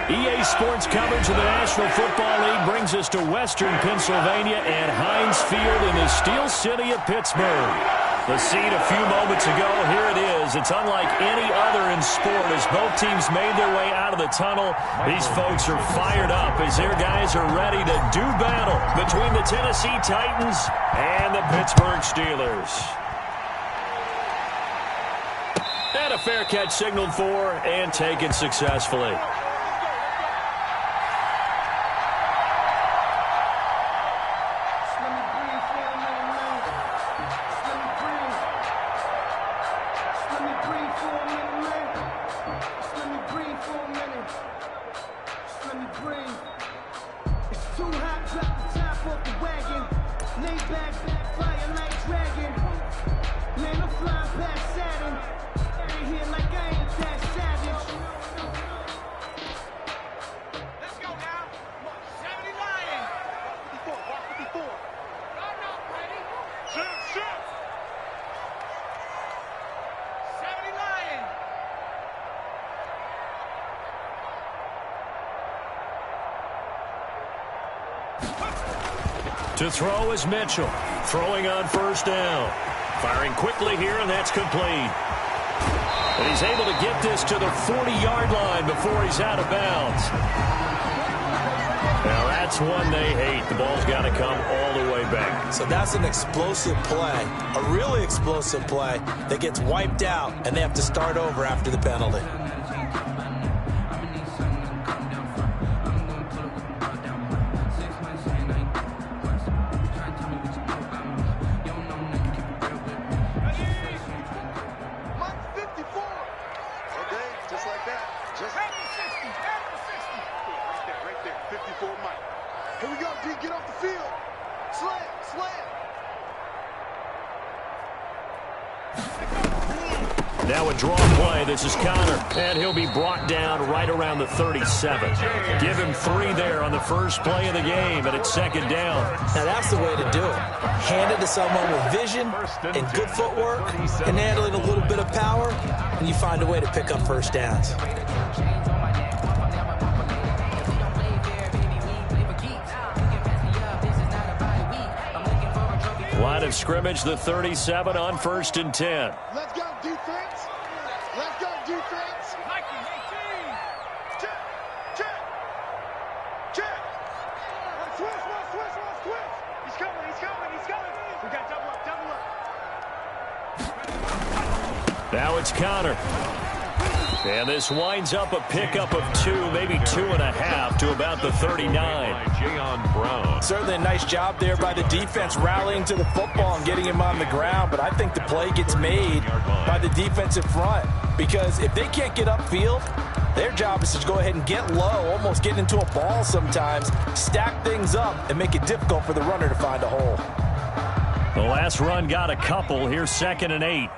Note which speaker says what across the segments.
Speaker 1: EA Sports coverage of the National Football League brings us to Western Pennsylvania and Heinz Field in the Steel City of Pittsburgh. The scene a few moments ago, here it is. It's unlike any other in sport as both teams made their way out of the tunnel. These folks are fired up as their guys are ready to do battle between the Tennessee Titans and the Pittsburgh Steelers. And a fair catch signaled for and taken successfully. To throw is Mitchell. Throwing on first down. Firing quickly here, and that's complete. And he's able to get this to the 40-yard line before he's out of bounds. Now, that's one they hate. The ball's got to come all the way back.
Speaker 2: So that's an explosive play, a really explosive play that gets wiped out, and they have to start over after the penalty.
Speaker 1: Now a draw play. This is Connor, and he'll be brought down right around the 37. Give him 3 there on the first play of the game, and it's second down.
Speaker 2: Now that's the way to do it. Hand it to someone with vision and good footwork and handling a little bit of power, and you find a way to pick up first downs.
Speaker 1: Line of scrimmage, the 37 on 1st and 10.
Speaker 3: Let's go, defense. Let's go, defense. Mikey, 18. Check, check, check. One switch. He's coming. We got double up.
Speaker 1: Now it's Connor. And this winds up a pickup of 2, maybe 2.5 to about the 39.
Speaker 2: Certainly a nice job there by the defense rallying to the football and getting him on the ground, but I think the play gets made by the defensive front because if they can't get upfield, their job is to go ahead and get low, almost get into a ball sometimes, stack things up, and make it difficult for the runner to find a hole.
Speaker 1: The last run got a couple. Here's 2nd and 8.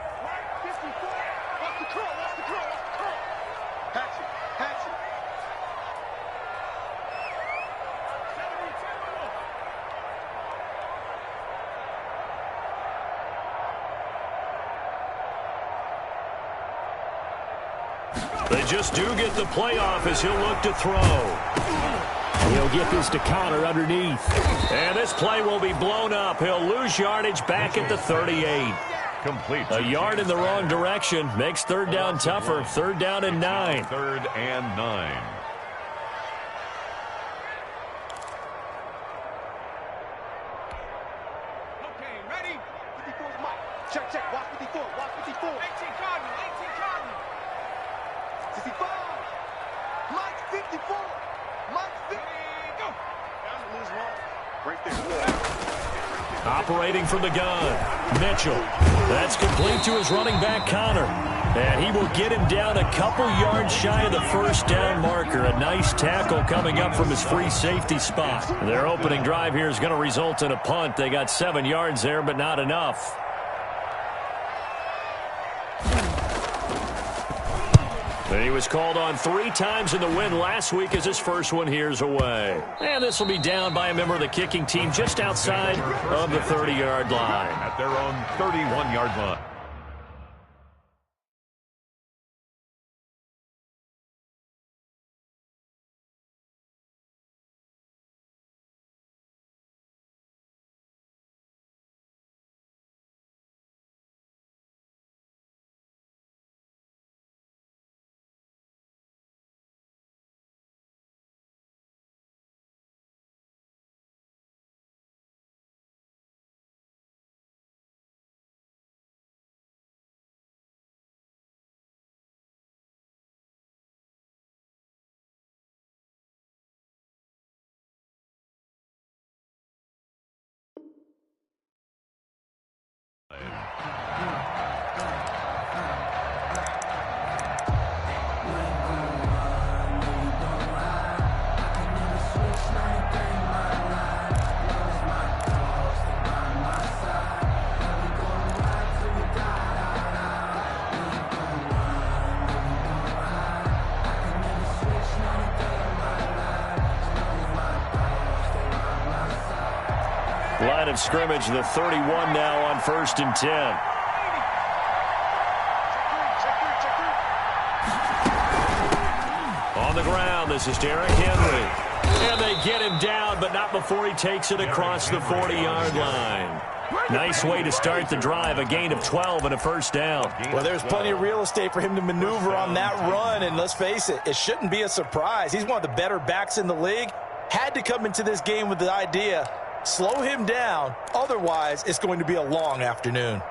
Speaker 1: They just do get the playoff as he'll look to throw. He'll get this to Connor underneath. And this play will be blown up. He'll lose yardage back at the 38.
Speaker 4: Complete.
Speaker 1: A yard in the wrong direction makes 3rd down tougher. 3rd down and 9.
Speaker 4: 3rd and 9.
Speaker 3: Okay, ready? 54's Mike. Check. Watch 54. 18 Cardinal. 55. Mike 54. Mike 50. Go. Lose one. Right there.
Speaker 1: Operating from the gun. Mitchell. That's complete to his running back, Connor. And he will get him down a couple yards shy of the 1st down marker. A nice tackle coming up from his free safety spot. Their opening drive here is going to result in a punt. They got 7 yards there, but not enough. And he was called on 3 times in the win last week as his first one here's away. And this will be down by a member of the kicking team just outside of the 30-yard line.
Speaker 4: At their own 31-yard line.
Speaker 1: line of scrimmage. The 31 now on 1st and 10. On the ground, this is Derrick Henry. And they get him down, but not before he takes it across the 40-yard line. Nice way to start the drive, a gain of 12 and a first down.
Speaker 2: Well, there's plenty of real estate for him to maneuver on that run, and let's face it, it shouldn't be a surprise. He's one of the better backs in the league. Had to come into this game with the idea, slow him down, otherwise it's going to be a long afternoon.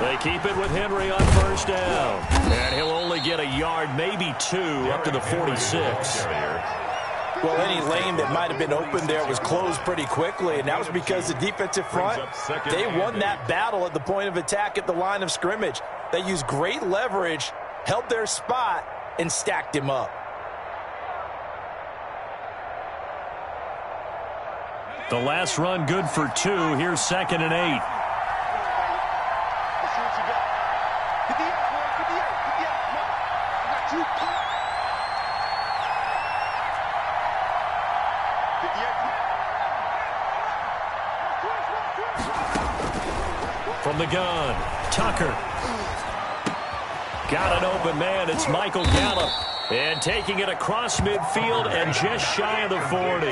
Speaker 1: They keep it with Henry on first down. And he'll only get a yard, maybe 2, up to the 46.
Speaker 2: Well, any lane that might have been open there was closed pretty quickly, and that was because the defensive front, they won that battle at the point of attack at the line of scrimmage. They used great leverage, held their spot, and stacked him up.
Speaker 1: The last run good for 2. Here's 2nd and 8. From the gun, Tucker. Got an open man. It's Michael Gallup. And taking it across midfield and just shy of the 40.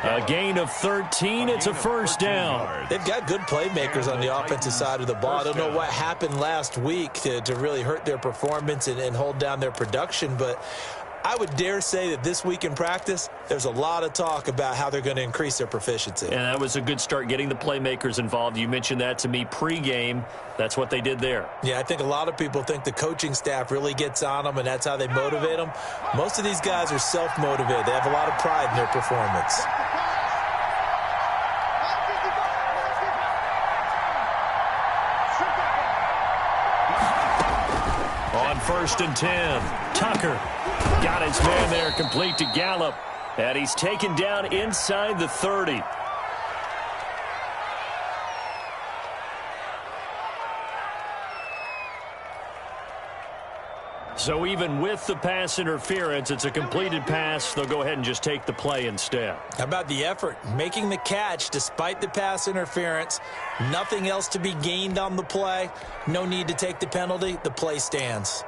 Speaker 1: A gain of 13. It's a first down.
Speaker 2: They've got good playmakers on the offensive side of the ball. I don't know what happened last week to really hurt their performance and hold down their production, but I would dare say that this week in practice, there's a lot of talk about how they're going to increase their proficiency.
Speaker 1: And that was a good start, getting the playmakers involved. You mentioned that to me pregame. That's what they did there.
Speaker 2: Yeah, I think a lot of people think the coaching staff really gets on them, and that's how they motivate them. Most of these guys are self-motivated. They have a lot of pride in their performance.
Speaker 1: On 1st and 10, Tucker. Got his man there, complete to Gallup. And he's taken down inside the 30. So even with the pass interference, it's a completed pass. They'll go ahead and just take the play instead.
Speaker 2: How about the effort? Making the catch despite the pass interference. Nothing else to be gained on the play. No need to take the penalty. The play stands.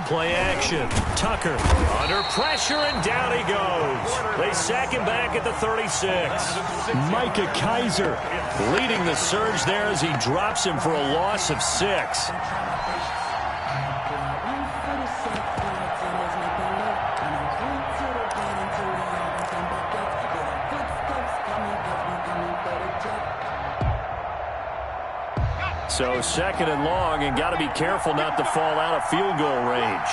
Speaker 1: Play action. Tucker under pressure, and down he goes. They sack him back at the 36. Micah Kaiser leading the surge there as he drops him for a loss of 6. So 2nd and long, and got to be careful not to fall out of field goal range.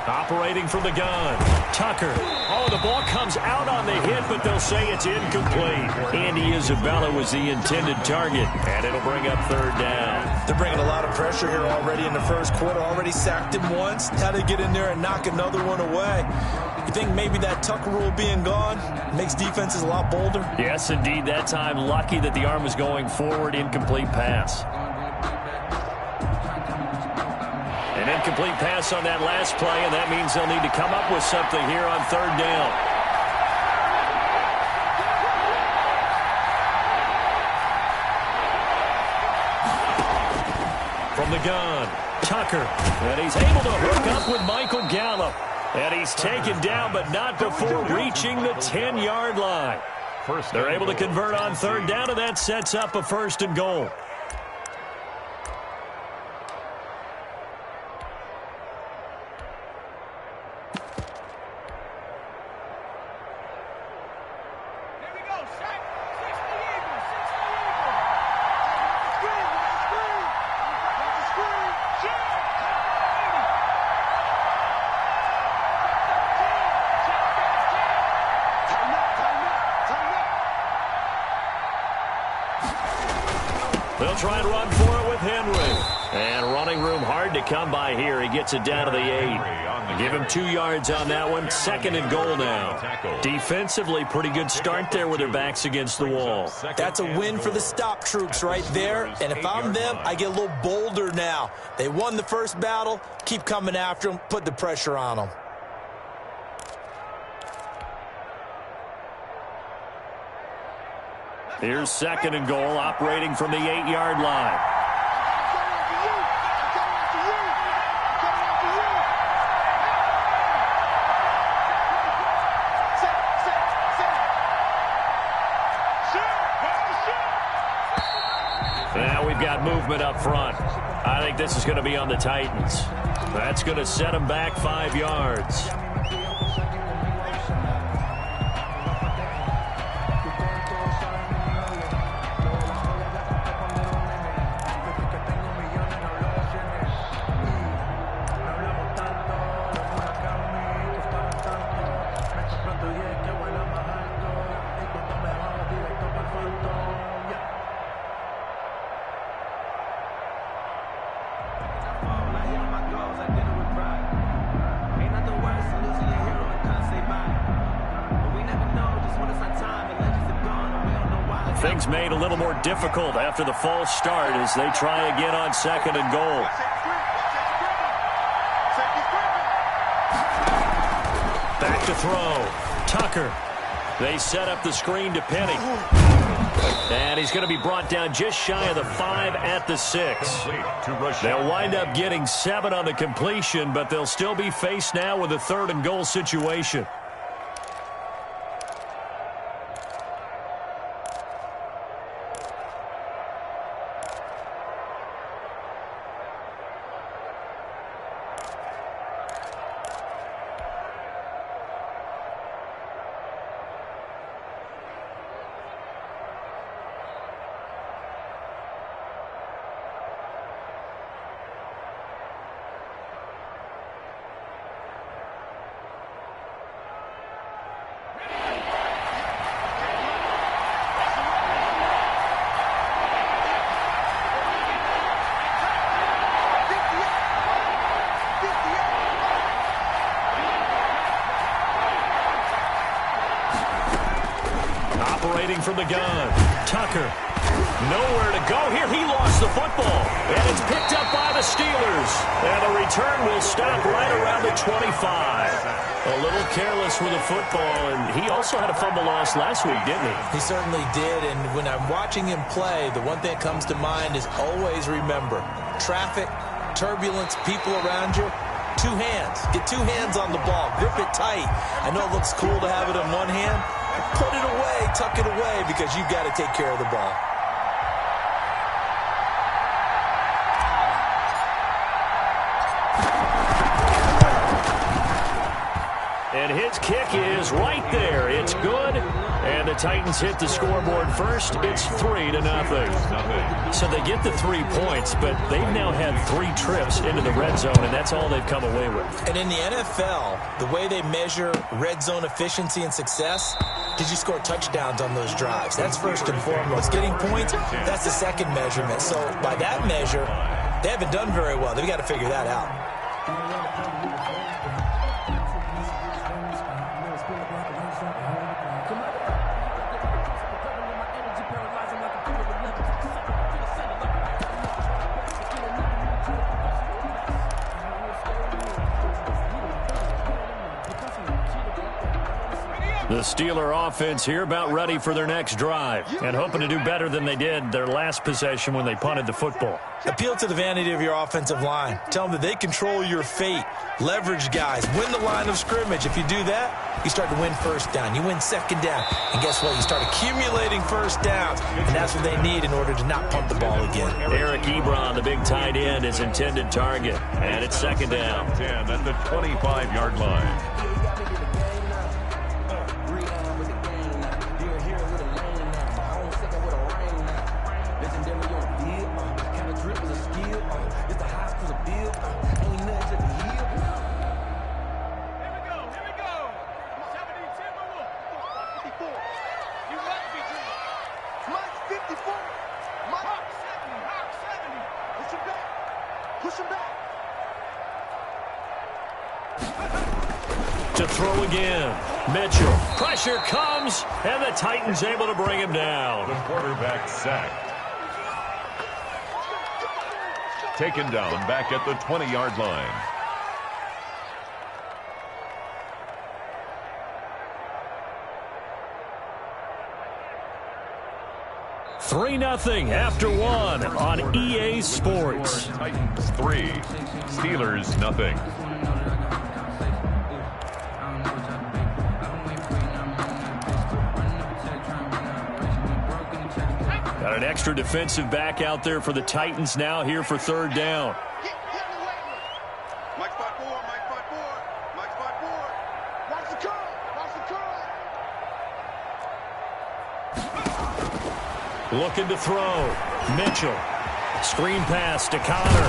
Speaker 1: Operating from the gun, Tucker. Oh, the ball comes out on the hit, but they'll say it's incomplete. Andy Isabella was the intended target, and it'll bring up 3rd down.
Speaker 2: They're bringing a lot of pressure here already in the first quarter. Already sacked him once. How to get in there and knock another one away. You think maybe that Tucker rule being gone makes defenses a lot bolder?
Speaker 1: Yes, indeed. That time, lucky that the arm was going forward. Incomplete pass. An incomplete pass on that last play, and that means they'll need to come up with something here on 3rd down. From the gun, Tucker, and he's able to hook up with Michael Gallup. And he's taken down, but not before reaching the 10-yard line. They're able to convert on 3rd down, and that sets up a 1st and goal. try and run for it with Henry. And running room hard to come by here. He gets it down to the 8. Give him 2 yards on that one. 2nd and goal now. Defensively, pretty good start there with their backs against the wall.
Speaker 2: That's a win for the stop troops right there. And if I'm them, I get a little bolder now. They won the first battle. Keep coming after them. Put the pressure on them.
Speaker 1: Here's 2nd and goal, operating from the 8-yard line. Now we've got movement up front. I think this is going to be on the Titans. That's going to set them back 5 yards. Things made a little more difficult after the false start as they try again on 2nd and goal. Back to throw. Tucker. They set up the screen to Penny. And he's going to be brought down just shy of the 5 at the 6. They'll wind up getting 7 on the completion, but they'll still be faced now with a 3rd and goal situation. Operating from the gun. Tucker. Nowhere to go here. He lost the football. And it's picked up by the Steelers. And the return will stop right around the 25. A little careless with the football. And he also had a fumble loss last week, didn't he?
Speaker 2: He certainly did. And when I'm watching him play, the one thing that comes to mind is always remember, traffic, turbulence, people around you. 2 hands. Get 2 hands on the ball. Grip it tight. I know it looks cool to have it in one hand. Put it away, tuck it away, because you've got to take care of the ball.
Speaker 1: And his kick is right there. It's good. And the Titans hit the scoreboard first. It's 3-0. So they get the 3 points, but they've now had 3 trips into the red zone, and that's all they've come away with.
Speaker 2: And in the NFL, the way they measure red zone efficiency and success, did you score touchdowns on those drives? That's first and foremost. Getting points, that's the second measurement. So by that measure, they haven't done very well. They've got to figure that out.
Speaker 1: The Steeler offense here about ready for their next drive and hoping to do better than they did their last possession when they punted the football.
Speaker 2: Appeal to the vanity of your offensive line. Tell them that they control your fate. Leverage guys. Win the line of scrimmage. If you do that, you start to win first down. You win second down. And guess what? You start accumulating first downs. And that's what they need in order to not punt the ball again.
Speaker 1: Eric Ebron, the big tight end, is intended target. And it's second down.
Speaker 4: 10 at the 25-yard line.
Speaker 3: Push him back.
Speaker 1: To throw again. Mitchell. Pressure comes, and the Titans able to bring him down.
Speaker 4: The quarterback sacked. Taken down back at the 20-yard line.
Speaker 1: Three 0 after one on EA Sports.
Speaker 4: Titans 3, Steelers 0.
Speaker 1: Got an extra defensive back out there for the Titans now here for third down.
Speaker 3: Mike spot forward, Mike spot forward, Mike spot forward. Watch the curl, watch the curl.
Speaker 1: Looking to throw. Mitchell. Screen pass to Connor.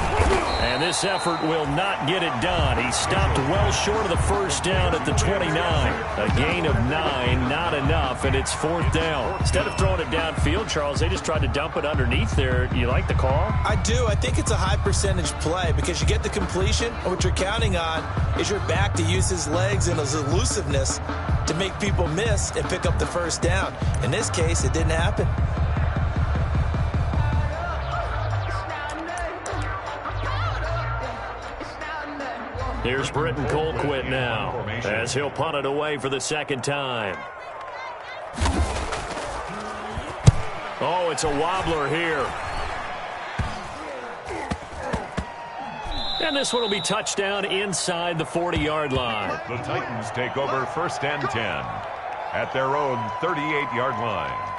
Speaker 1: And this effort will not get it done. He stopped well short of the first down at the 29. A gain of 9, not enough, and it's fourth down. Instead of throwing it downfield, Charles, they just tried to dump it underneath there. You like the call?
Speaker 2: I do. I think it's a high percentage play because you get the completion, and what you're counting on is your back to use his legs and his elusiveness to make people miss and pick up the first down. In this case, it didn't happen.
Speaker 1: Here's Britton Colquitt now as he'll punt it away for the second time. Oh, it's a wobbler here. And this one will be touchdown inside the 40-yard line.
Speaker 4: The Titans take over first and 10 at their own 38-yard line.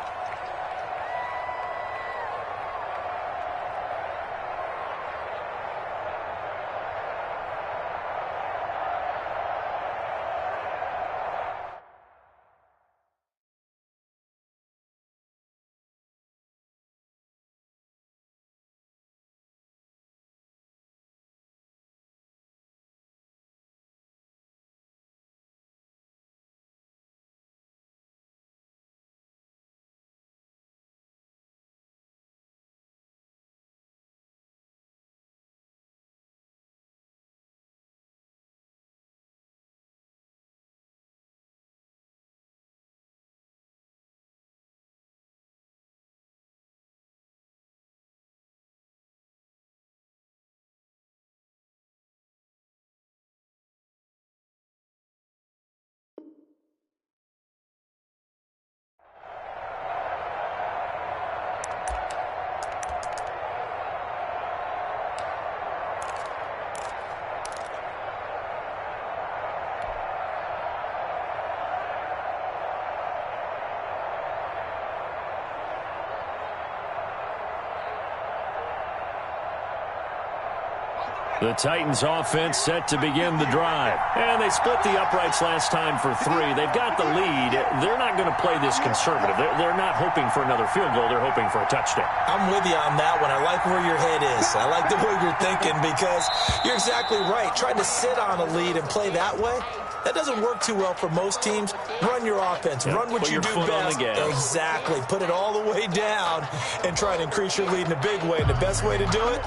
Speaker 1: The Titans offense set to begin the drive. And they split the uprights last time for 3. They've got the lead. They're not going to play this conservative. They're not hoping for another field goal. They're hoping for a touchdown.
Speaker 2: I'm with you on that one. I like where your head is. I like the way you're thinking because you're exactly right. Trying to sit on a lead and play that way, that doesn't work too well for most teams. Run your offense. Run what you do best. Exactly. Put it all the way down and try to increase your lead in a big way. And the best way to do it,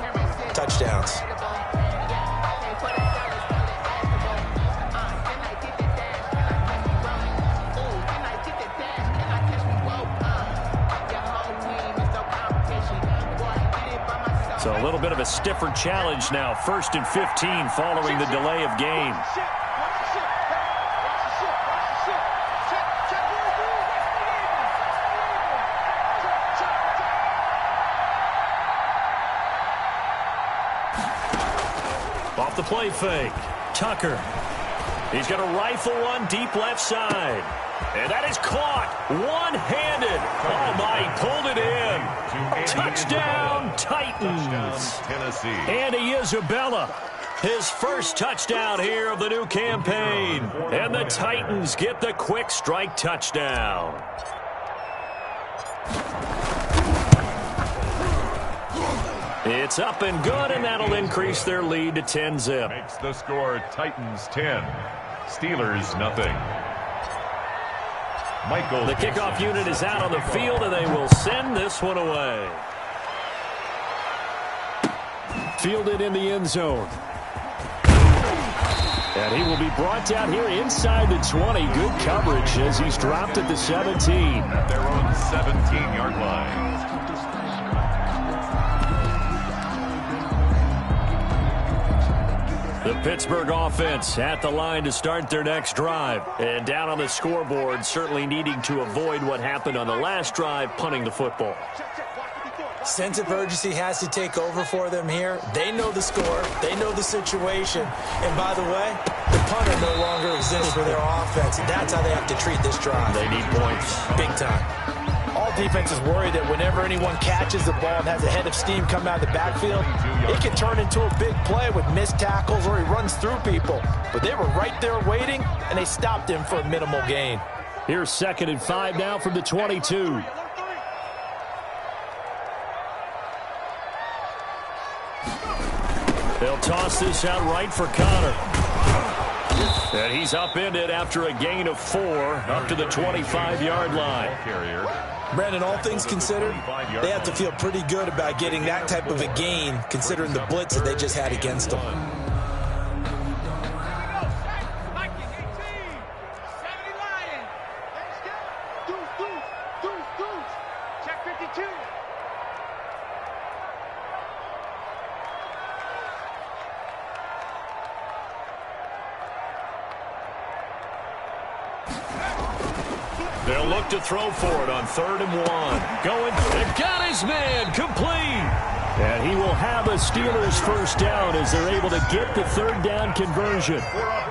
Speaker 2: touchdowns.
Speaker 1: So a little bit of a stiffer challenge now. 1st and 15 following the delay of game. Off the play fake. Tucker. He's going to rifle one deep left side. And that is caught one-handed. Oh, my, he pulled it in. Touchdown, Titans.
Speaker 4: Tennessee.
Speaker 1: Andy Isabella, his first touchdown here of the new campaign. And the Titans get the quick strike touchdown. It's up and good, and that'll increase their lead to 10-zip.
Speaker 4: Makes the score Titans 10, Steelers 0. Michael.
Speaker 1: The kickoff unit is out on the field, and they will send this one away. fielded in the end zone. And he will be brought down here inside the 20. Good coverage as he's dropped at the 17.
Speaker 4: At their own 17-yard line.
Speaker 1: The Pittsburgh offense at the line to start their next drive. And down on the scoreboard, certainly needing to avoid what happened on the last drive, punting the football.
Speaker 2: Sense of urgency has to take over for them here. They know the score. They know the situation. And by the way, the punter no longer exists for their offense. That's how they have to treat this drive.
Speaker 1: They need points.
Speaker 2: Big time. All defenses worry that whenever anyone catches the ball and has a head of steam come out of the backfield, it can turn into a big play with missed tackles or he runs through people. But they were right there waiting, and they stopped him for a minimal gain.
Speaker 1: Here's 2nd and 5 now from the 22. They'll toss this out right for Connor. And he's upended after a gain of 4 up to the 25-yard line.
Speaker 2: Brandon, all things considered, they have to feel pretty good about getting that type of a gain considering the blitz that they just had against them.
Speaker 3: Check 52.
Speaker 1: They'll look to throw for it on 3rd and 1. Going, they've got his man, complete. And he will have a Steelers first down as they're able to get the 3rd down conversion.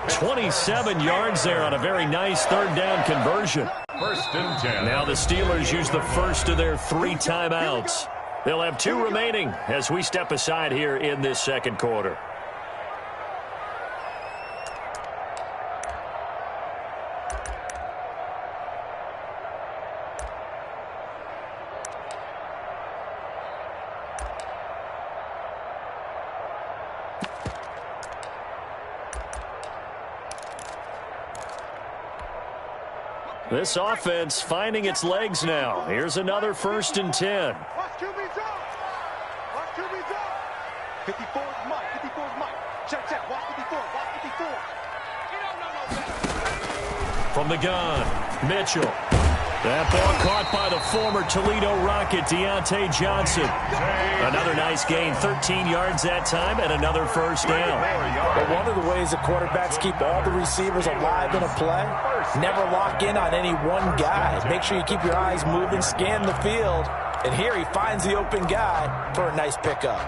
Speaker 1: 27 yards there on a very nice 3rd down conversion.
Speaker 4: 1st and 10.
Speaker 1: Now the Steelers use the first of their 3 timeouts. They'll have 2 remaining as we step aside here in this 2nd quarter. This offense finding its legs now. Here's another 1st and 10.
Speaker 3: Watch QB's up. Watch QB's up. 54 is Mike. 54 is Mike. Check. Watch 54. Watch 54. You don't know no better.
Speaker 1: From the gun, Mitchell. That ball caught by the former Toledo Rocket, Deontay Johnson. Another nice gain, 13 yards that time, and another first down.
Speaker 2: But one of the ways the quarterbacks keep all the receivers alive in a play, never lock in on any one guy. Make sure you keep your eyes moving, scan the field. And here he finds the open guy for a nice pickup.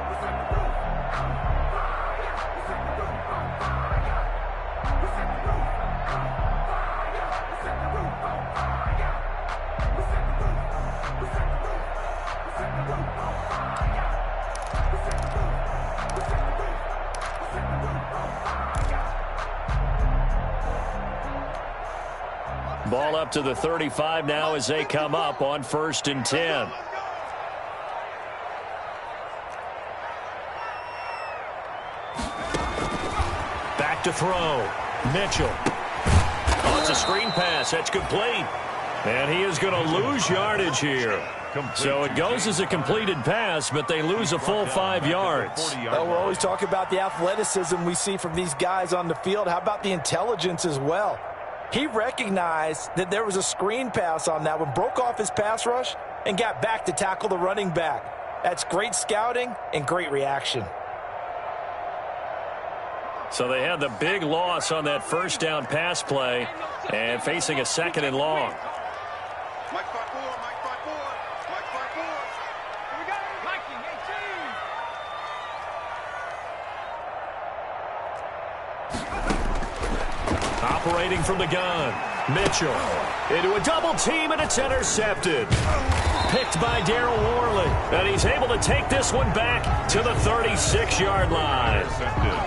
Speaker 1: Ball up to the 35 now as they come up on 1st and 10. Back to throw. Mitchell. Oh, it's a screen pass. That's complete. And he is going to lose yardage here. So it goes as a completed pass, but they lose a full 5 yards.
Speaker 2: Well, we're always talking about the athleticism we see from these guys on the field. How about the intelligence as well? He recognized that there was a screen pass on that one, broke off his pass rush, and got back to tackle the running back. That's great scouting and great reaction.
Speaker 1: So they had the big loss on that 1st down pass play and facing a 2nd and long.
Speaker 3: Mike 5-4. Mike 5-4. Mike 5-4. Here we go. Mikey 18.
Speaker 1: Operating from the gun, Mitchell into a double team, and it's intercepted. Picked by Darryl Worley, and he's able to take this one back to the 36-yard line.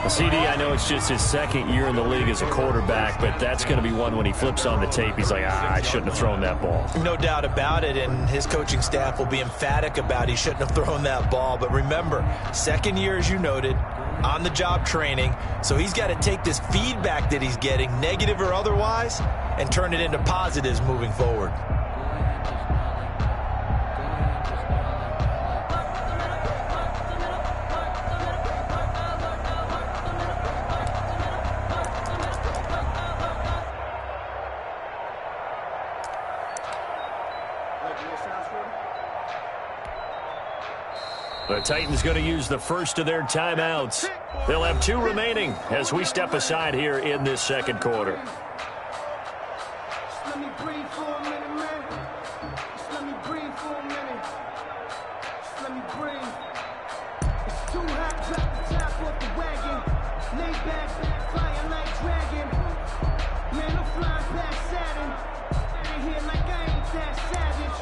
Speaker 1: CD, I know it's just his 2nd year in the league as a quarterback, but that's going to be one when he flips on the tape. He's like, I shouldn't have thrown that ball.
Speaker 2: No doubt about it, and his coaching staff will be emphatic about he shouldn't have thrown that ball. But remember, 2nd year, as you noted, on-the-job training, so he's got to take this feedback that he's getting, negative or otherwise, and turn it into positives moving forward.
Speaker 1: The Titans going to use the first of their timeouts. They'll have 2 remaining as we step aside here in this second quarter.
Speaker 5: Let me breathe for a minute, man. Just let me breathe for a minute. Just let me breathe. It's too hot, drop the top off the wagon. Lay back, flying like dragon. Man, I'm flying past Saturn. Out of here like I ain't that savage.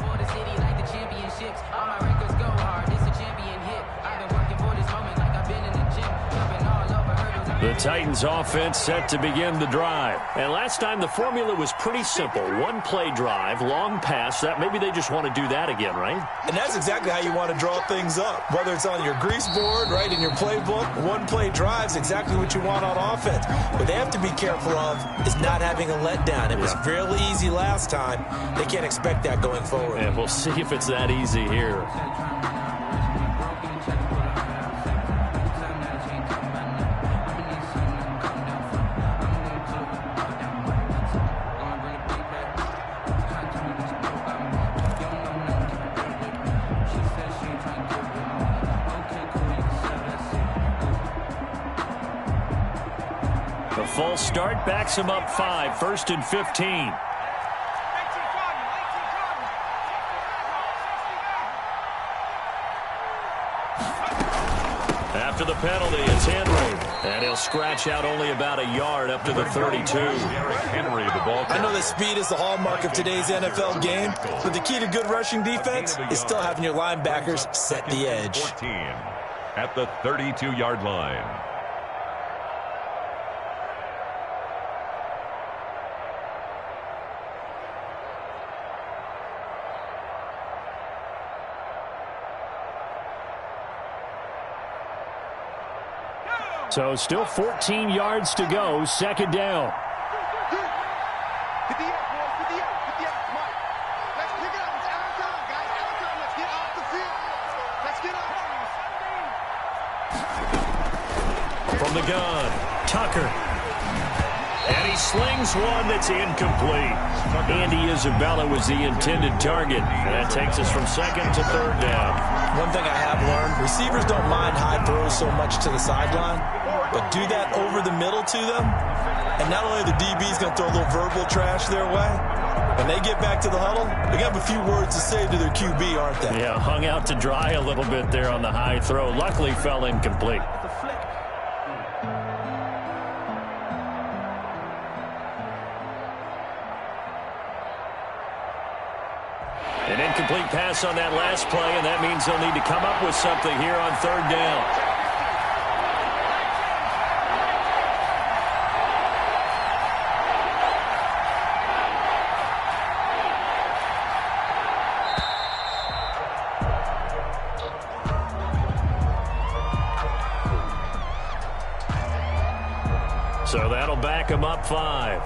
Speaker 6: For the city like the championships. All my records go hard. It's a champion hit. I've been working for this moment like I've been in the gym. Jumping all over hurdles.
Speaker 1: The Titans offense set to begin the drive. And last time the formula was pretty simple. 1-play drive, long pass. That maybe they just want to do that again, right?
Speaker 2: And that's exactly how you want to draw things up. Whether it's on your grease board, right, in your playbook, 1-play drive's exactly what you want on offense. What they have to be careful of is not having a letdown. It was fairly easy last time. They can't expect that going forward.
Speaker 1: And we'll see if it's that easy here. The false start backs him up 5, 1st and 15. After the penalty, it's Henry. And he'll scratch out only about a yard up to the 32.
Speaker 4: Henry, the ball.
Speaker 2: I know that speed is the hallmark of today's NFL game, but the key to good rushing defense is still having your linebackers set the edge.
Speaker 4: 14 at the 32-yard line.
Speaker 1: So still 14 yards to go, 2nd down.
Speaker 3: 58, boys, 58, 58. Mike, let's pick it up. It's out of time, guys. Out of time. Let's get off the field. Let's get off.
Speaker 1: From the gun, Tucker. And he slings one that's incomplete. Andy Isabella was the intended target. And that takes us from 2nd to 3rd down.
Speaker 2: One thing I have learned, receivers don't mind high throws so much to the sideline, but do that over the middle to them, and not only are the DBs going to throw a little verbal trash their way, when they get back to the huddle, they have a few words to say to their QB, aren't they?
Speaker 1: Yeah, hung out to dry a little bit there on the high throw. Luckily fell incomplete. An incomplete pass on that last play, and that means they'll need to come up with something here on 3rd down. So that'll back him up 5.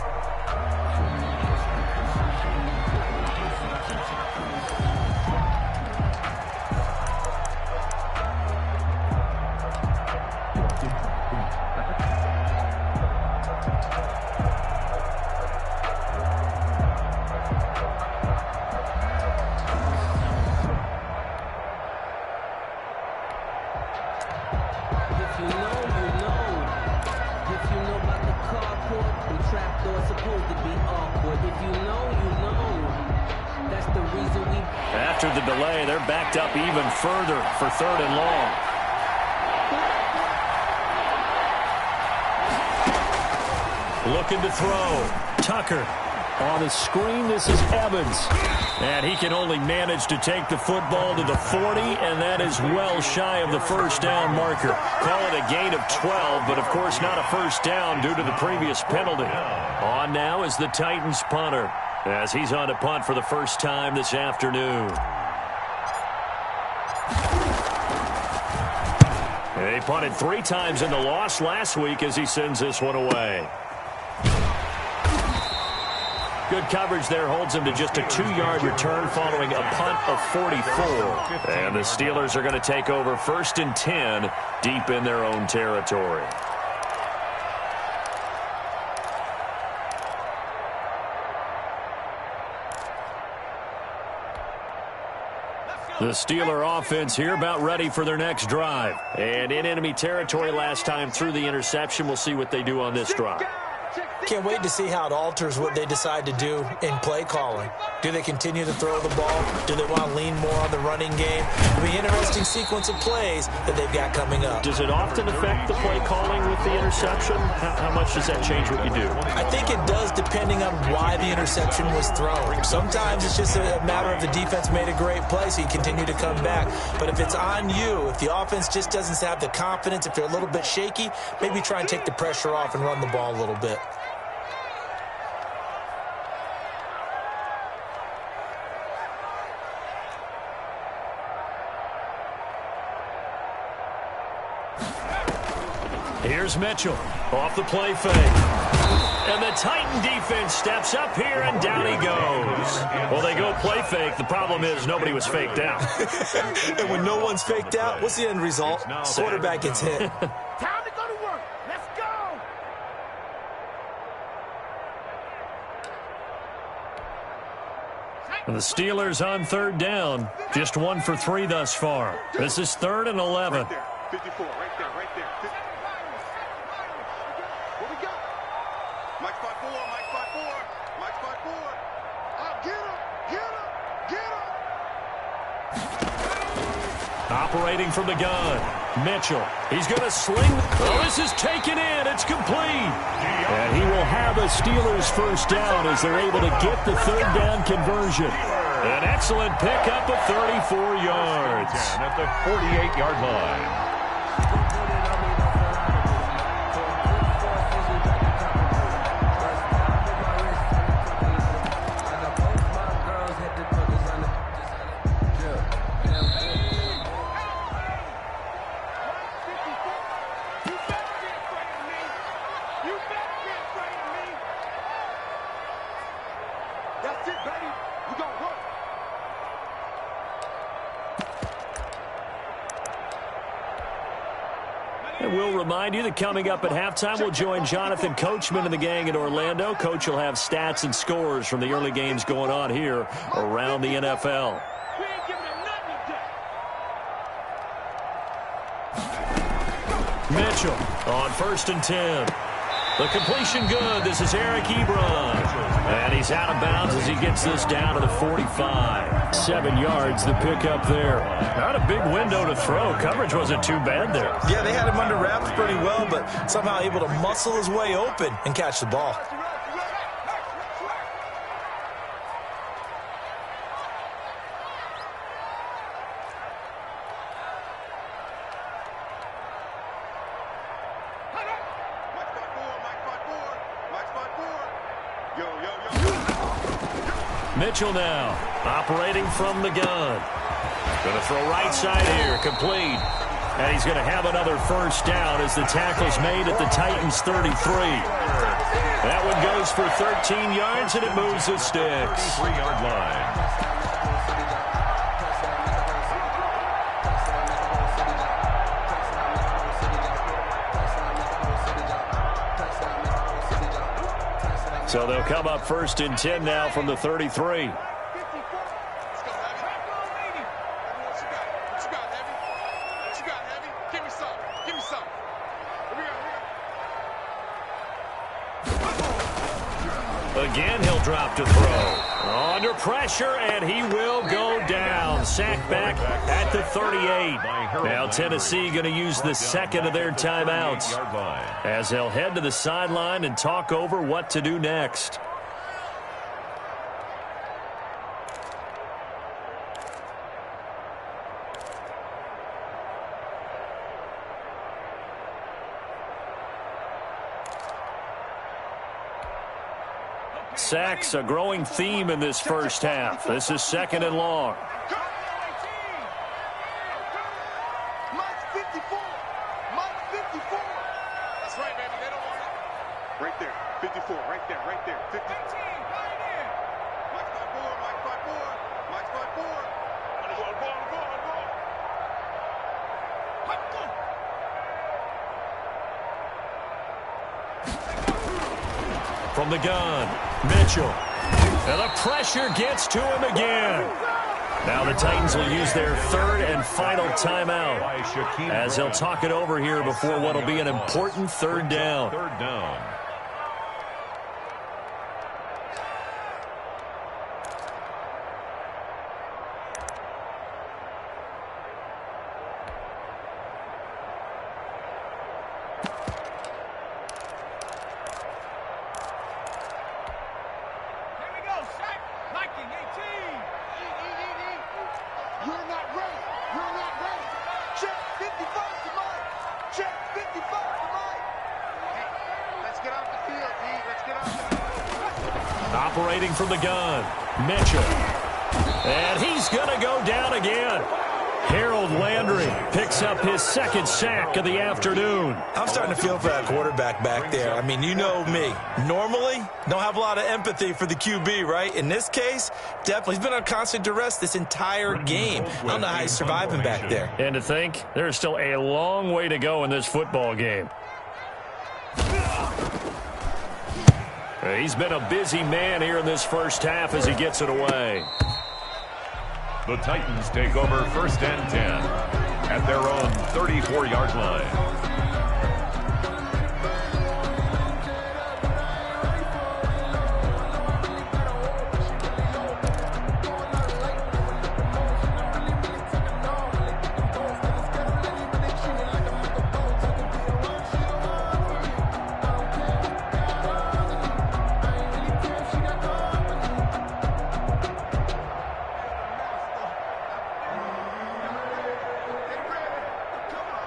Speaker 1: After the delay, they're backed up even further for 3rd and long. Looking to throw. Tucker on the screen. This is Evans. And he can only manage to take the football to the 40, and that is well shy of the 1st down marker. Call it a gain of 12, but of course not a 1st down due to the previous penalty. On now is the Titans punter, as he's on to punt for the first time this afternoon. He punted 3 times in the loss last week as he sends this one away. Good coverage there holds him to just a 2-yard return following a punt of 44. And the Steelers are going to take over 1st and 10 deep in their own territory. The Steeler offense here about ready for their next drive. And in enemy territory last time through the interception. We'll see what they do on this drive.
Speaker 2: Can't wait to see how it alters what they decide to do in play calling. Do they continue to throw the ball? Do they want to lean more on the running game? It'll be an interesting sequence of plays that they've got coming up.
Speaker 1: Does it often affect the play calling with the interception? How much does that change what you do?
Speaker 2: I think it does depending on why the interception was thrown. Sometimes it's just a matter of the defense made a great play, so you continue to come back. But if it's on you, if the offense just doesn't have the confidence, if they're a little bit shaky, maybe try and take the pressure off and run the ball a little bit.
Speaker 1: Here's Mitchell off the play fake. And the Titan defense steps up here, and down he goes. Well, they go play fake. The problem is nobody was faked out.
Speaker 2: And when no one's faked out, what's the end result? Quarterback gets hit.
Speaker 5: Time to go to work. Let's go.
Speaker 1: And the Steelers on third down. Just 1 for 3 thus far. This is 3rd and 11.
Speaker 3: Right there. 54, right there, right there. What we got? Mike spot 4, Mike spot 4, Mike spot 4. Get him.
Speaker 1: Operating from the gun. Mitchell. He's going to sling. Oh, this is taken in. It's complete. And he will have a Steelers first down as they're able to get the third down conversion. An excellent pickup of 34 yards.
Speaker 4: At the 48-yard line.
Speaker 3: That's it, baby. We gonna work.
Speaker 1: And we'll remind you that coming up at halftime, we'll join Jonathan Coachman and the gang in Orlando. Coach will have stats and scores from the early games going on here around the NFL.
Speaker 5: We ain't giving him nothing today.
Speaker 1: Mitchell on 1st and 10. The completion good. This is Eric Ebron. And he's out of bounds as he gets this down to the 45. 7 yards, the pickup there. Not a big window to throw. Coverage wasn't too bad there.
Speaker 2: Yeah, they had him under wraps pretty well, but somehow able to muscle his way open and catch the ball.
Speaker 1: Mitchell now, operating from the gun. Going to throw right side here, complete. And he's going to have another first down as the tackle's made at the Titans' 33. That one goes for 13 yards, and it moves the sticks.
Speaker 4: 3-yard line.
Speaker 1: So they'll come up 1st and 10 now from the 33. Again, he'll drop to throw. Under pressure, and he will go down. Sacked back at the 38. Now Tennessee going to use the second of their timeouts as they'll head to the sideline and talk over what to do next. Sacks, a growing theme in this first half. This is 2nd and long.
Speaker 3: Mike 54. Mike 54. That's right, baby. They don't want it. Right there. 54. Right there. Right there. 50. Mike spot 4. Mike spot 4. Mike spot 4. On the ball.
Speaker 1: From the gun, Mitchell. And the pressure gets to him again. Now the Titans will use their third and final timeout as they'll talk it over here before what will be an important third down.
Speaker 4: Third down.
Speaker 1: Operating from the gun, Mitchell. And he's going to go down again. Harold Landry picks up his second sack of the afternoon.
Speaker 2: I'm starting to feel for that quarterback back there. I mean, you know me. Normally, don't have a lot of empathy for the QB, right? In this case, definitely. He's been on constant duress this entire game. I don't know how he's surviving back there.
Speaker 1: And to think, there's still a long way to go in this football game. He's been a busy man here in this first half as he gets it away.
Speaker 4: The Titans take over first and 10 at their own 34-yard line.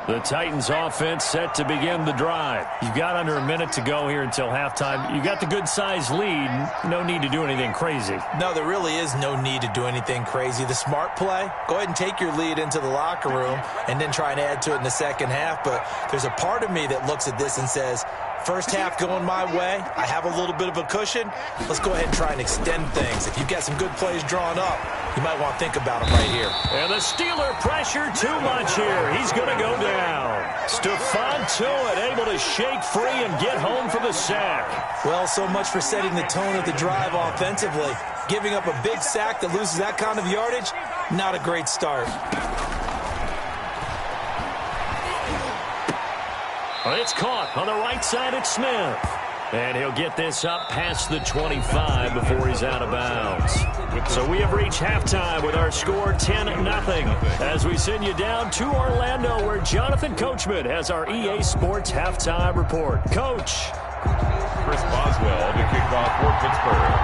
Speaker 1: The Titans offense set to begin the drive. You've got under a minute to go here until halftime. You've got the good-sized lead. No need to do anything crazy.
Speaker 2: No, there really is no need to do anything crazy. The smart play, go ahead and take your lead into the locker room and then try and add to it in the second half. But there's a part of me that looks at this and says, first half going my way, I have a little bit of a cushion. Let's go ahead and try and extend things. If you've got some good plays drawn up, you might want to think about them right here.
Speaker 1: And the Steeler pressure too much here. He's going to go down. Stephon Tuitt able to shake free and get home for the sack.
Speaker 2: Well, so much for setting the tone of the drive offensively. Giving up a big sack that loses that kind of yardage, not a great start.
Speaker 1: It's caught on the right side at Smith. And he'll get this up past the 25 before he's out of bounds. So we have reached halftime with our score 10-0 as we send you down to Orlando where Jonathan Coachman has our EA Sports halftime report. Coach.
Speaker 4: Chris Boswell to kick off for Pittsburgh.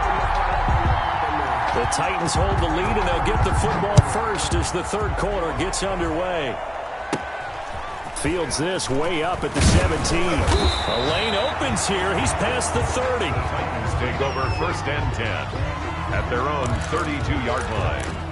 Speaker 1: The Titans hold the lead and they'll get the football first as the third quarter gets underway. Fields this way up at the 17. A lane opens here. He's past the 30.
Speaker 4: The Titans take over first and 10 at their own 32-yard line.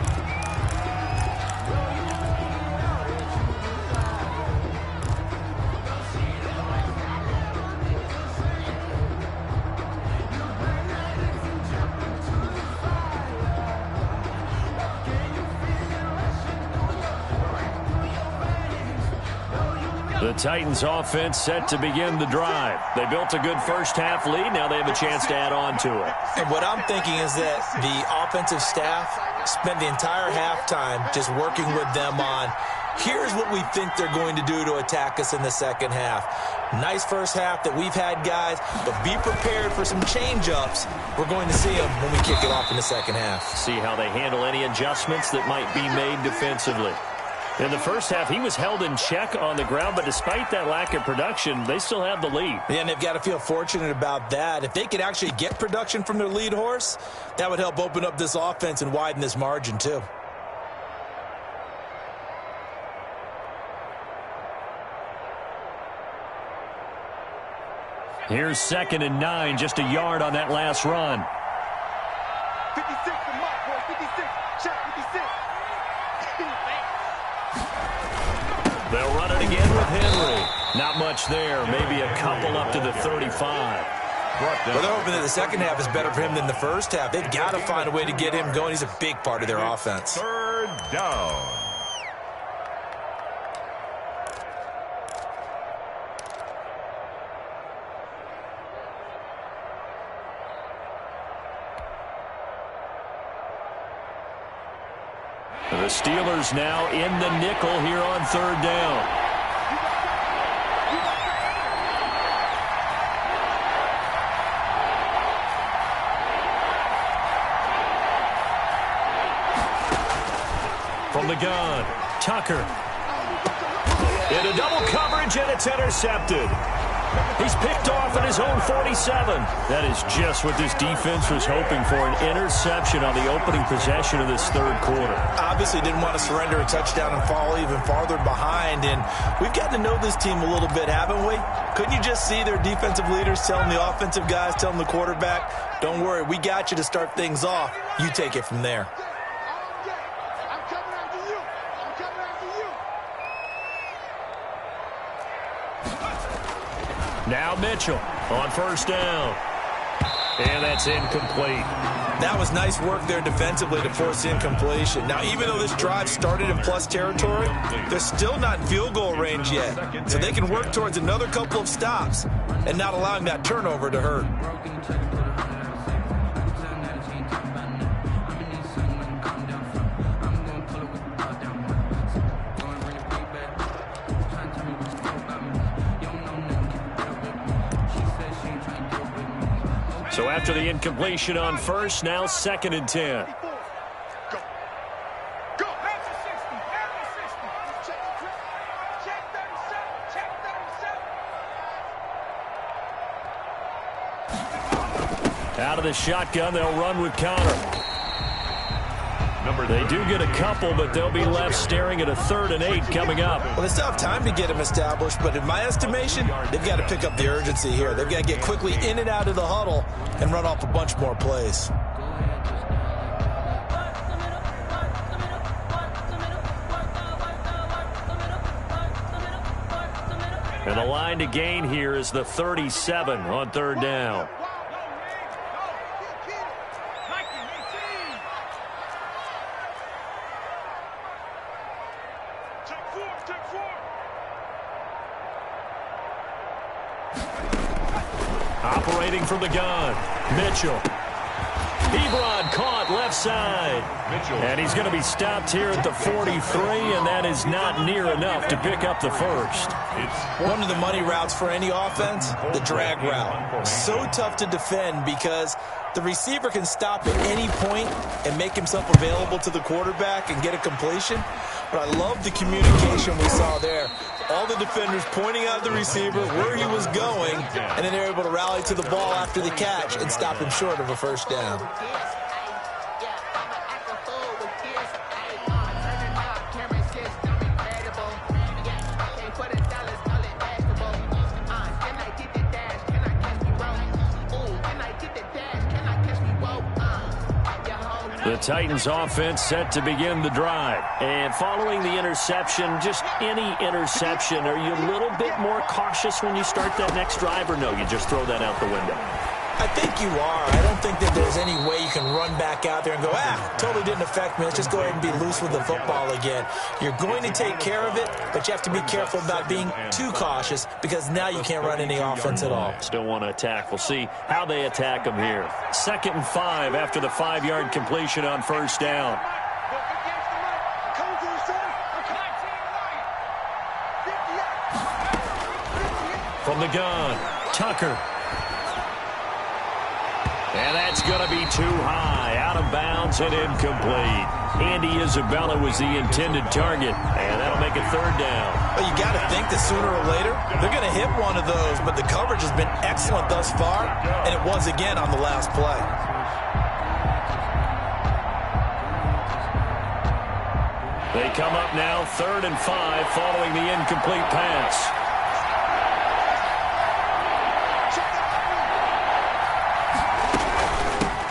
Speaker 1: The Titans offense set to begin the drive. They built a good first half lead. Now they have a chance to add on to it.
Speaker 2: And what I'm thinking is that the offensive staff spent the entire halftime just working with them on, here's what we think they're going to do to attack us in the second half. Nice first half that we've had, guys, but be prepared for some change-ups. We're going to see them when we kick it off in the second half.
Speaker 1: See how they handle any adjustments that might be made defensively. In the first half, he was held in check on the ground, but despite that lack of production, they still have the lead.
Speaker 2: Yeah, and they've got to feel fortunate about that. If they could actually get production from their lead horse, that would help open up this offense and widen this margin, too.
Speaker 1: Here's 2nd and 9, just a yard on that last run.
Speaker 3: 56 for Mike, boy, 56. Check, 56.
Speaker 1: They'll run it again with Henry. Not much there. Maybe a couple up to the 35.
Speaker 2: Well, they're hoping that the second half is better for him than the first half. They've got to find a way to get him going. He's a big part of their offense.
Speaker 4: Third down.
Speaker 1: The Steelers now in the nickel here on third down. From the gun, Tucker. Into double coverage, and it's intercepted. He's picked off at his own 47. That is just what this defense was hoping for, an interception on the opening possession of this third quarter.
Speaker 2: Obviously didn't want to surrender a touchdown and fall even farther behind, and we've gotten to know this team a little bit, haven't we? Couldn't you just see their defensive leaders telling the offensive guys, telling the quarterback, don't worry, we got you to start things off. You take it from there.
Speaker 1: Now Mitchell on first down. And that's incomplete.
Speaker 2: That was nice work there defensively to force incompletion. Now, even though this drive started in plus territory, they're still not in field goal range yet. So they can work towards another couple of stops and not allowing that turnover to hurt.
Speaker 1: So after the incompletion on first, now 2nd and 10. Out of the shotgun, they'll run with Connor. They do get a couple, but they'll be left staring at a 3rd and 8 coming up.
Speaker 2: Well, they still have time to get him established, but in my estimation, they've got to pick up the urgency here. They've got to get quickly in and out of the huddle and run off a bunch more plays.
Speaker 1: And the line to gain here is the 37 on third down. Operating from the gun, Mitchell. Ebron caught left side. And he's going to be stopped here at the 43, and that is not near enough to pick up the first.
Speaker 2: One of the money routes for any offense, the drag route. So tough to defend because the receiver can stop at any point and make himself available to the quarterback and get a completion. But I love the communication we saw there. All the defenders pointing out the receiver where he was going, and then they're able to rally to the ball after the catch and stop him short of a first down.
Speaker 1: The Titans offense set to begin the drive. And following the interception, just any interception, are you a little bit more cautious when you start that next drive, or no, you just throw that out the window?
Speaker 2: I think you are. I don't think that there's any way you can run back out there and go, totally didn't affect me. Let's just go ahead and be loose with the football again. You're going to take care of it, but you have to be careful about being too cautious because now you can't run any offense at all.
Speaker 1: Still want to attack. We'll see how they attack them here. 2nd and 5 after the 5-yard completion on first down. From the gun, Tucker. And that's going to be too high, out of bounds and incomplete. Andy Isabella was the intended target, and that'll make it 3rd down.
Speaker 2: Well, you got to think that sooner or later they're going to hit one of those, but the coverage has been excellent thus far, and it was again on the last play.
Speaker 1: They come up now 3rd and 5 following the incomplete pass.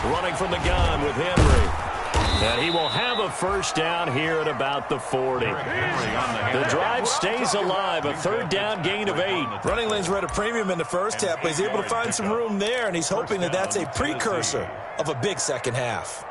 Speaker 1: Running from the gun with Henry. And he will have a first down here at about the 40. The drive stays alive, a 3rd down gain of 8.
Speaker 2: Running lanes were at a premium in the first half, but he's able to find some room there, and he's hoping that that's a precursor of a big second half.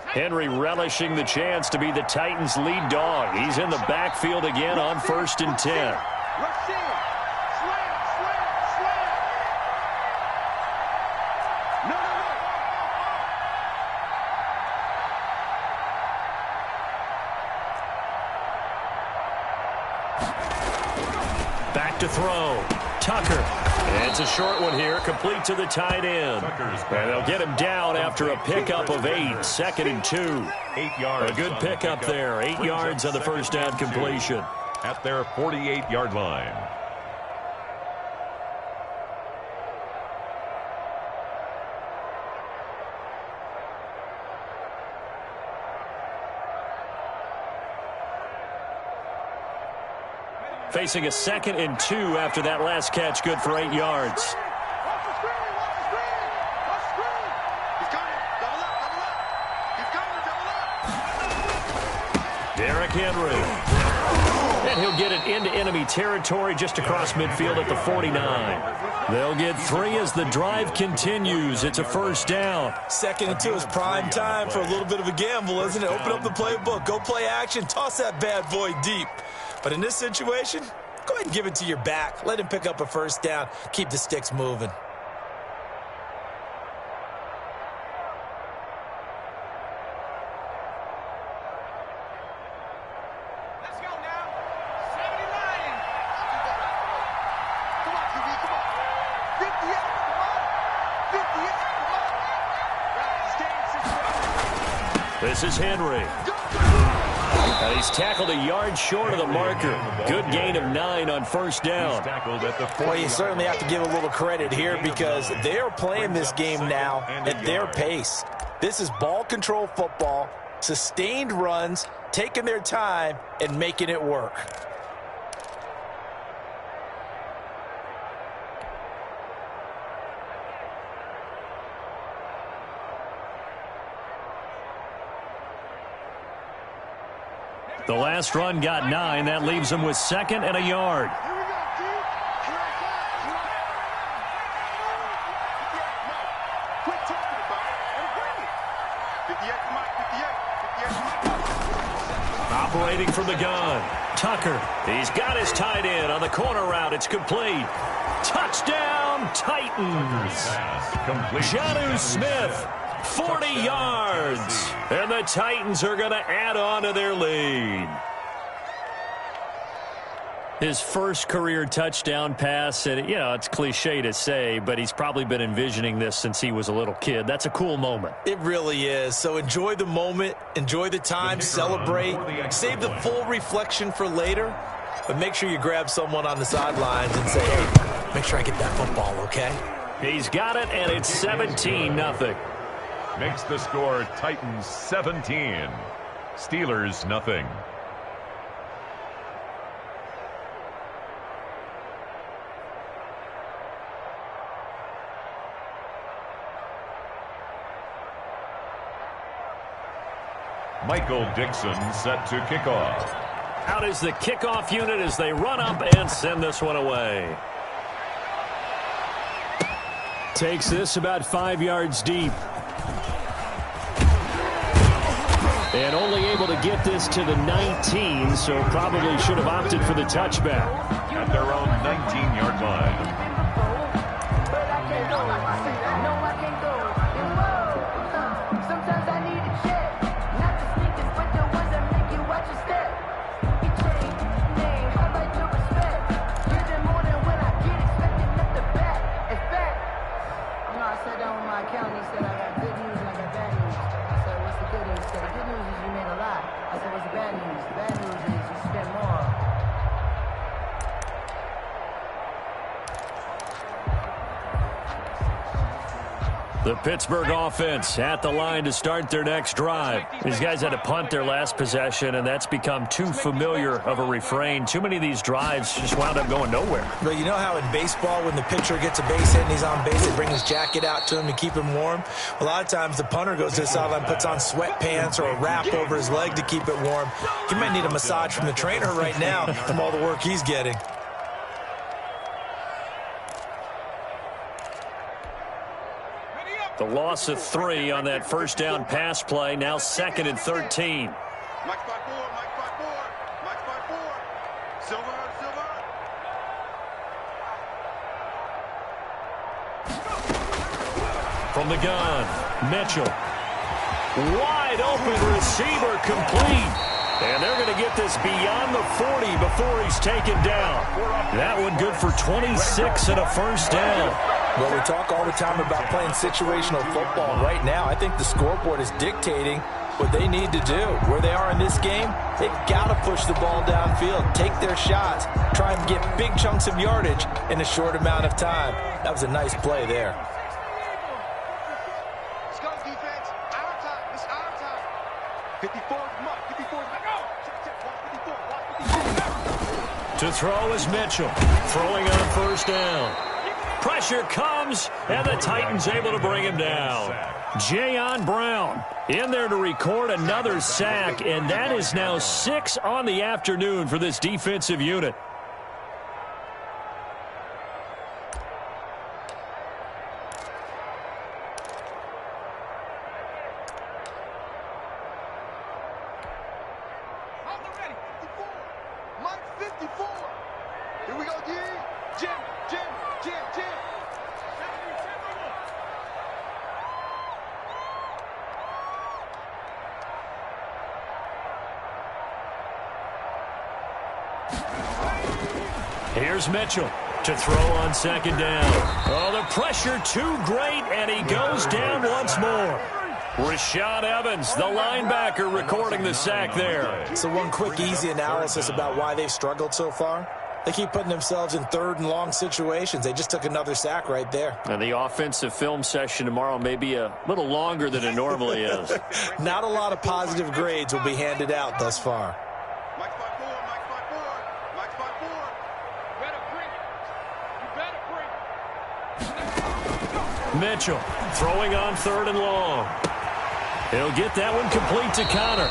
Speaker 1: Henry relishing the chance to be the Titans' lead dog. He's in the backfield again on 1st and 10.
Speaker 3: Rush in. Slam, slam, slam. No.
Speaker 1: Back to throw. Tucker. It's a short one here, complete to the tight end. And they'll get him down after a pickup of 8, 2nd and 2.
Speaker 4: 8 yards.
Speaker 1: A good pickup there, 8 yards on the first down completion.
Speaker 4: At their 48-yard line.
Speaker 1: Facing a 2nd and 2 after that last catch, good for 8 yards.
Speaker 3: Watch the screen. Watch the screen. Watch the screen. He's coming. Double up. Double up. He's coming. Double up.
Speaker 1: Derrick Henry. And he'll get it into enemy territory just across midfield at the 49. They'll get 3 as the drive continues. It's a first down.
Speaker 2: 2nd and 2 is prime time for a little bit of a gamble, isn't it? Open up the playbook. Go play action. Toss that bad boy deep. But in this situation, go ahead and give it to your back. Let him pick up a first down. Keep the sticks moving.
Speaker 3: Let's go now. 70 Lions. Come on, QB. Come on. 58. Come on. 58. Come on.
Speaker 1: This is Henry. And he's tackled a yard short of the marker. Good gain of 9 on first down.
Speaker 2: Well, you certainly have to give a little credit here because they are playing this game now at their pace. This is ball control football, sustained runs, taking their time, and making it work.
Speaker 1: The last run got 9. That leaves them with 2nd and a yard.
Speaker 3: Here we go, dude. Quit talking about it and bring it. 58, come on, 58.
Speaker 1: Operating from the gun. Tucker. He's got his tight end on the corner route. It's complete. Touchdown, Titans. Jonnu Smith. 40 yards. And the Titans are going to add on to their lead. His first career touchdown pass, and it's cliche to say, but he's probably been envisioning this since he was a little kid. That's a cool moment.
Speaker 2: It really is. So enjoy the moment, enjoy the time, celebrate, save the full reflection for later, but make sure you grab someone on the sidelines and say, hey, make sure I get that football, okay?
Speaker 1: He's got it, and it's 17-0.
Speaker 4: Makes the score Titans 17, Steelers nothing. Michael Dixon set to kick off.
Speaker 1: Out is the kickoff unit as they run up and send this one away. Takes this about 5 yards deep. And only able to get this to the 19, so probably should have opted for the touchback.
Speaker 4: At their own 19-yard line.
Speaker 1: The Pittsburgh offense at the line to start their next drive. These guys had to punt their last possession, and that's become too familiar of a refrain. Too many of these drives just wound up going nowhere.
Speaker 2: Well, you know how in baseball when the pitcher gets a base hit and he's on base, they bring his jacket out to him to keep him warm? A lot of times the punter goes to the sideline, puts on sweatpants or a wrap over his leg to keep it warm. He might need a massage from the trainer right now from all the work he's getting.
Speaker 3: Ready up,
Speaker 1: The loss of 3 on that first down pass play. Now 2nd and 13.
Speaker 3: Mike 5-4, Mike 5-4, Mike 5-4. Silver, silver.
Speaker 1: From the gun, Mitchell. Wide open receiver complete. And they're going to get this beyond the 40 before he's taken down. That one good for 26 and a first down.
Speaker 2: Well, we talk all the time about playing situational football. Right now, I think the scoreboard is dictating what they need to do. Where they are in this game, they've got to push the ball downfield, take their shots, try and get big chunks of yardage in a short amount of time. That was a nice play there.
Speaker 3: Let's go, defense. Our time. It's our time. 54 is Mike. 54 is Mike. Go. Check, check. Watch 54. Watch 54.
Speaker 1: To throw is Mitchell. Throwing on first down. Pressure comes, and the Titans able to bring him down. Jayon Brown in there to record another sack, and that is now 6 on the afternoon for this defensive unit.
Speaker 3: Mike 54. Here we go, D. Jim, Jim, Jim, Jim.
Speaker 1: Here's Mitchell to throw on second down. Oh, the pressure too great, and he goes down once more. Rashad Evans, the linebacker, recording the sack there.
Speaker 2: So one quick, easy analysis about why they've struggled so far. They keep putting themselves in third and long situations. They just took another sack right there.
Speaker 1: And the offensive film session tomorrow may be a little longer than it normally is.
Speaker 2: Not a lot of positive grades will be handed out thus far.
Speaker 3: Mike 5-4, Mike 5-4, Mike 5-4. Better bring it. You better bring it.
Speaker 1: Mitchell throwing on third and long. He'll get that one complete to Connor.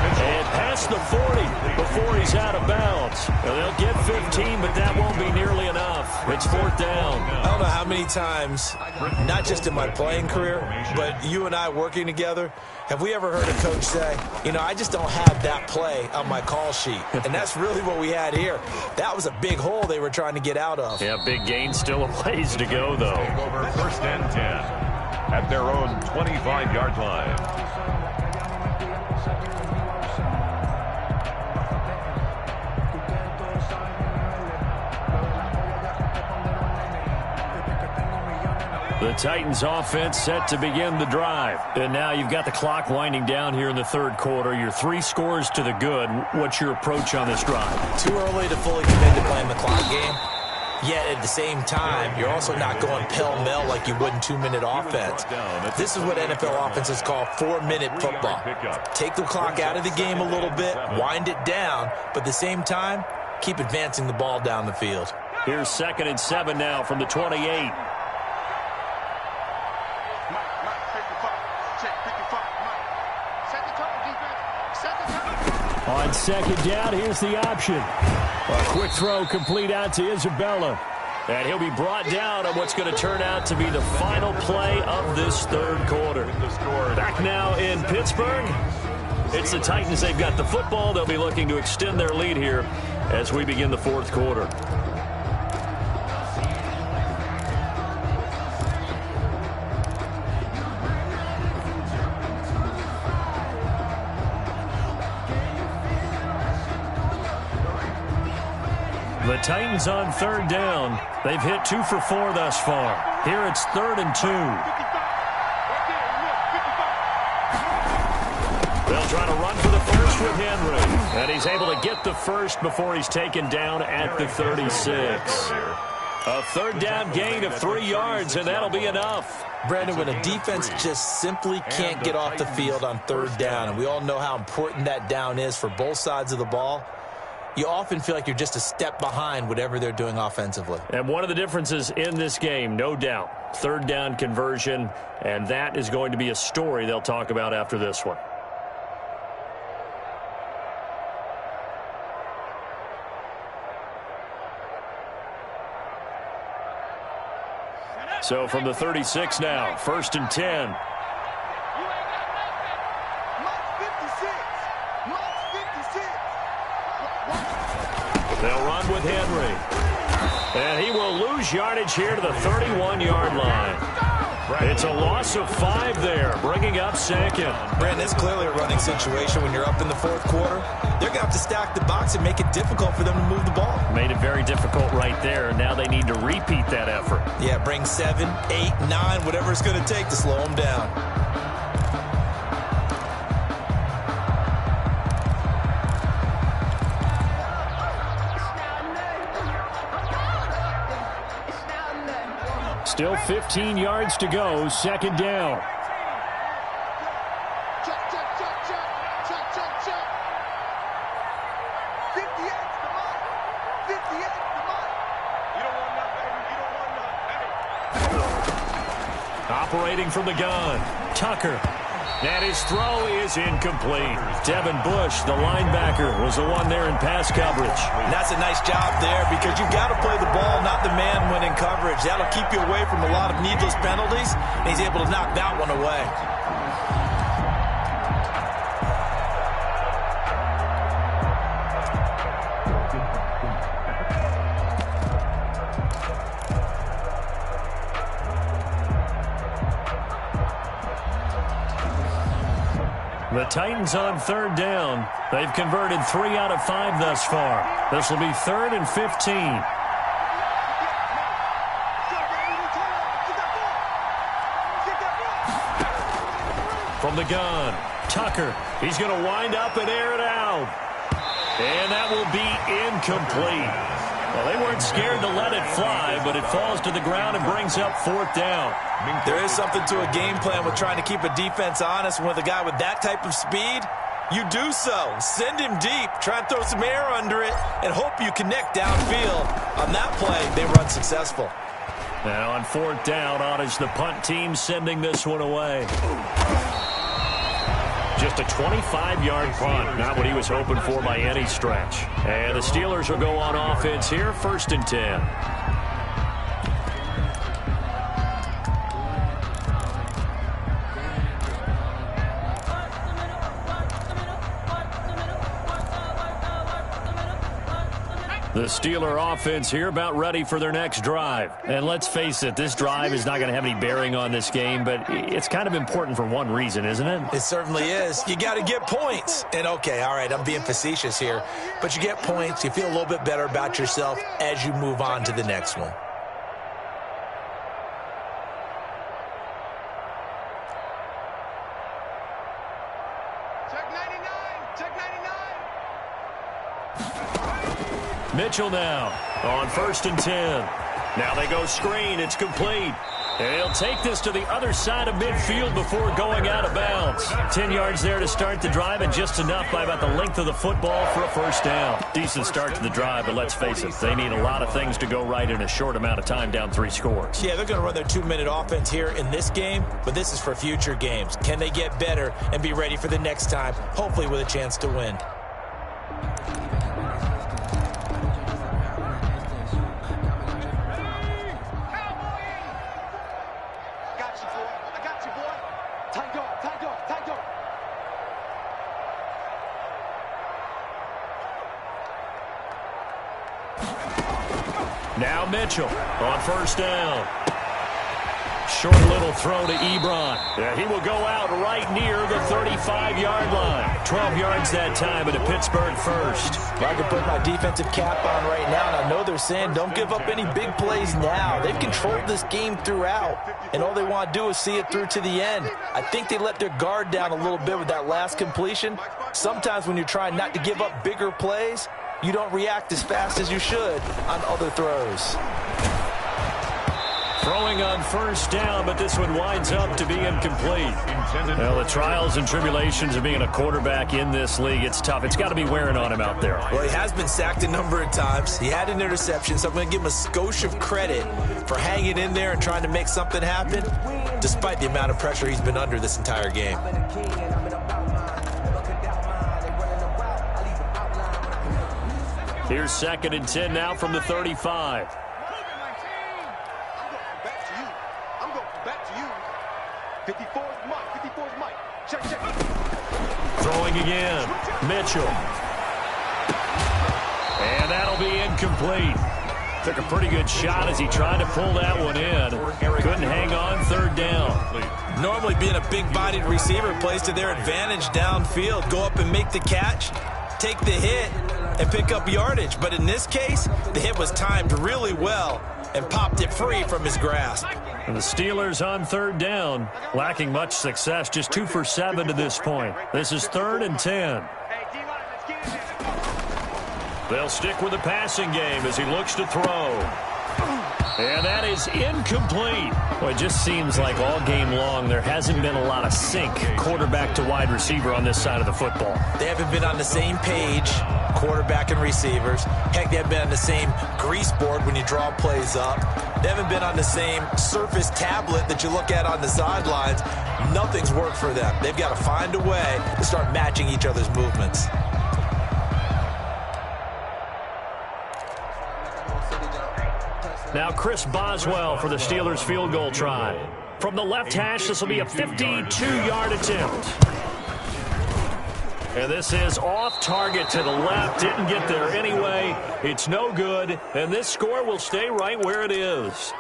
Speaker 1: And past the 40 before he's out of bounds. Well, they'll get 15, but that won't be nearly enough. It's 4th down.
Speaker 2: I don't know how many times, not just in my playing career, but you and I working together, have we ever heard a coach say, you know, I just don't have that play on my call sheet. And that's really what we had here. That was a big hole they were trying to get out of.
Speaker 1: Yeah, big gain, still a ways to go, though.
Speaker 4: Over 1st and 10 at their own 25-yard line.
Speaker 1: The Titans offense set to begin the drive. And now you've got the clock winding down here in the third quarter. Your 3 scores to the good. What's your approach on this drive?
Speaker 2: Too early to fully commit to playing the clock game. Yet at the same time, you're also not going pell-mell like you would in 2-minute offense. This is what NFL offenses call 4-minute football. Take the clock out of the game a little bit, wind it down, but at the same time, keep advancing the ball down the field.
Speaker 1: Here's 2nd and 7 now from the 28. On second down, here's the option. A quick throw complete out to Isabella. And he'll be brought down on what's going to turn out to be the final play of this third quarter. Back now in Pittsburgh. It's the Titans. They've got the football. They'll be looking to extend their lead here as we begin the fourth quarter. The Titans on third down. They've hit 2 for 4 thus far. Here it's 3rd and 2. They'll try to run for the first with Henry. And he's able to get the first before he's taken down at the 36. A third down gain of 3 yards, and that'll be enough.
Speaker 2: Brandon, when a defense just simply can't get off the field on third down, and we all know how important that down is for both sides of the ball, you often feel like you're just a step behind whatever they're doing offensively.
Speaker 1: And one of the differences in this game, no doubt, third down conversion, and that is going to be a story they'll talk about after this one. So from the 36 now, 1st and 10. They'll run with Henry. And he will lose yardage here to the 31-yard line. It's a loss of 5 there, bringing up 2nd.
Speaker 2: Brandon, it's clearly a running situation when you're up in the 4th quarter. They're going to have to stack the box and make it difficult for them to move the ball.
Speaker 1: Made it very difficult right there. Now they need to repeat that effort.
Speaker 2: Yeah, bring 7, 8, 9, whatever it's going to take to slow them down.
Speaker 1: Still 15 yards to go, 2nd down.
Speaker 3: Check. 58, come on. 58, come on. You don't want none, baby. You don't want none. Hey.
Speaker 1: Operating from the gun, Tucker. And his throw is incomplete. Devin Bush, the linebacker, was the one there in pass coverage.
Speaker 2: And that's a nice job there because you've got to play the ball, not the man when in coverage. That'll keep you away from a lot of needless penalties, and he's able to knock that one away.
Speaker 1: The Titans on 3rd down. They've converted 3 out of 5 thus far. This will be 3rd and 15. From the gun, Tucker. He's going to wind up and air it out. And that will be incomplete. Well, they weren't scared to let it fly, but it falls to the ground and brings up 4th down.
Speaker 2: There is something to a game plan with trying to keep a defense honest. With a guy with that type of speed, you do so. Send him deep. Try and throw some air under it and hope you connect downfield. On that play, they were unsuccessful.
Speaker 1: Now on 4th down, on is the punt team sending this one away. Just a 25-yard punt, not what he was hoping for by any stretch. And the Steelers will go on offense here, 1st and 10. The Steeler offense here about ready for their next drive. And let's face it, this drive is not going to have any bearing on this game, but it's kind of important for one reason, isn't it?
Speaker 2: It certainly is. You got to get points. And, okay, all right, I'm being facetious here. But you get points. You feel a little bit better about yourself as you move on to the next one.
Speaker 3: Check 99. Check 99.
Speaker 1: Mitchell now on 1st and 10. Now they go screen. It's complete. And he'll take this to the other side of midfield before going out of bounds. 10 yards there to start the drive, and just enough by about the length of the football for a 1st down. Decent start to the drive, but let's face it, they need a lot of things to go right in a short amount of time, down 3 scores.
Speaker 2: Yeah, they're going to run their 2-minute offense here in this game, but this is for future games. Can they get better and be ready for the next time, hopefully with a chance to win?
Speaker 1: Now Mitchell on 1st down. Short little throw to Ebron. Yeah, he will go out right near the 35-yard line. 12 yards that time, and a Pittsburgh 1st.
Speaker 2: I can put my defensive cap on right now, and I know they're saying don't give up any big plays now. They've controlled this game throughout, and all they want to do is see it through to the end. I think they let their guard down a little bit with that last completion. Sometimes when you're trying not to give up bigger plays, you don't react as fast as you should on other throws.
Speaker 1: Throwing on 1st down, but this one winds up to be incomplete. Well, the trials and tribulations of being a quarterback in this league, it's tough. It's got to be wearing on him out there.
Speaker 2: Well, he has been sacked a number of times. He had an interception, so I'm going to give him a skosh of credit for hanging in there and trying to make something happen, despite the amount of pressure he's been under this entire game.
Speaker 1: Here's 2nd and 10 now from the 35. Throwing again. Mitchell. And that'll be incomplete. Took a pretty good shot as he tried to pull that one in. Couldn't hang on, third down.
Speaker 2: Normally being a big-bodied receiver plays to their advantage downfield. Go up and make the catch, take the hit, and pick up yardage. But in this case, the hit was timed really well and popped it free from his grasp.
Speaker 1: And the Steelers on third down, lacking much success, just 2 for 7 to this point. This is 3rd and 10. They'll stick with the passing game as he looks to throw. And that is incomplete. Well, it just seems like all game long there hasn't been a lot of sync quarterback to wide receiver on this side of the football.
Speaker 2: They haven't been on the same page, quarterback and receivers. Heck, they haven't been on the same grease board when you draw plays up. They haven't been on the same surface tablet that you look at on the sidelines. Nothing's worked for them. They've got to find a way to start matching each other's movements.
Speaker 1: Now Chris Boswell for the Steelers field goal try. From the left hash, this will be a 52-yard attempt. And this is off target to the left. Didn't get there anyway. It's no good. And this score will stay right where it is.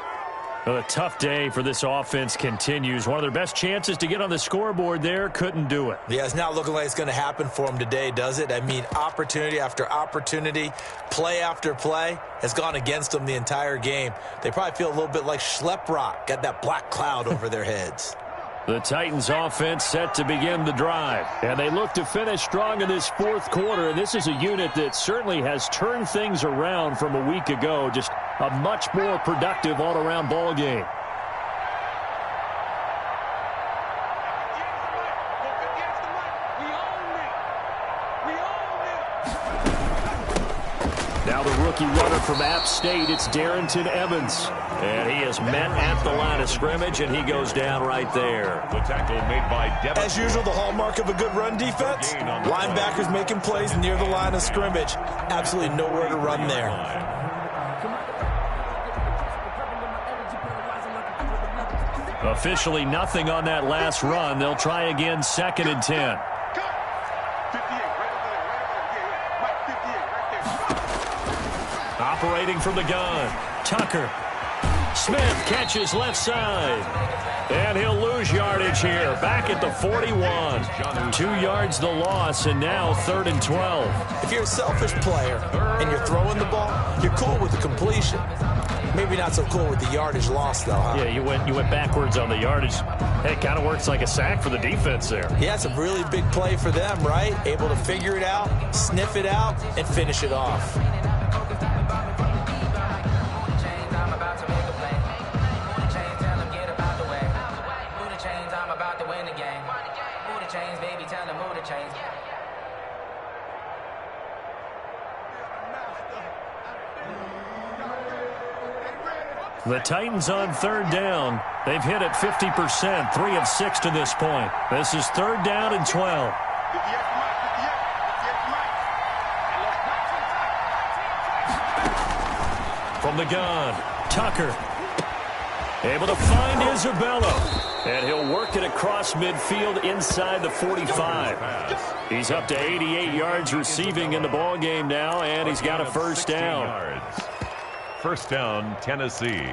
Speaker 1: Well, a tough day for this offense continues. One of their best chances to get on the scoreboard there, couldn't do it.
Speaker 2: Yeah, it's not looking like it's going to happen for them today, does it? I mean, opportunity after opportunity, play after play has gone against them the entire game. They probably feel a little bit like Schlepprock, got that black cloud over their heads.
Speaker 1: The Titans offense set to begin the drive. And they look to finish strong in this fourth quarter. And this is a unit that certainly has turned things around from a week ago. Just a much more productive all-around ball game. Now the rookie runner from App State, it's Darrington Evans. And he is met at the line of scrimmage, and he goes down right there.
Speaker 4: The tackle made by Devin.
Speaker 2: As usual, the hallmark of a good run defense, linebackers making plays near the line of scrimmage. Absolutely nowhere to run there.
Speaker 1: Officially nothing on that last run. They'll try again, 2nd and 10. Operating from the gun, Tucker. Smith catches left side. And he'll lose yardage here. Back at the 41. 2 yards the loss, and now 3rd and 12.
Speaker 2: If you're a selfish player and you're throwing the ball, you're cool with the completion. Maybe not so cool with the yardage loss, though, huh?
Speaker 1: Yeah, you went backwards on the yardage. Hey, it kind of works like a sack for the defense there.
Speaker 2: Yeah, it's a really big play for them, right? Able to figure it out, sniff it out, and finish it off.
Speaker 1: The Titans on 3rd down. They've hit it 50%, 3 of 6 to this point. This is 3rd down and 12. From the gun, Tucker. Able to find Isabella. And he'll work it across midfield inside the 45. He's up to 88 yards receiving in the ball game now, and he's got a first down.
Speaker 4: First down, Tennessee.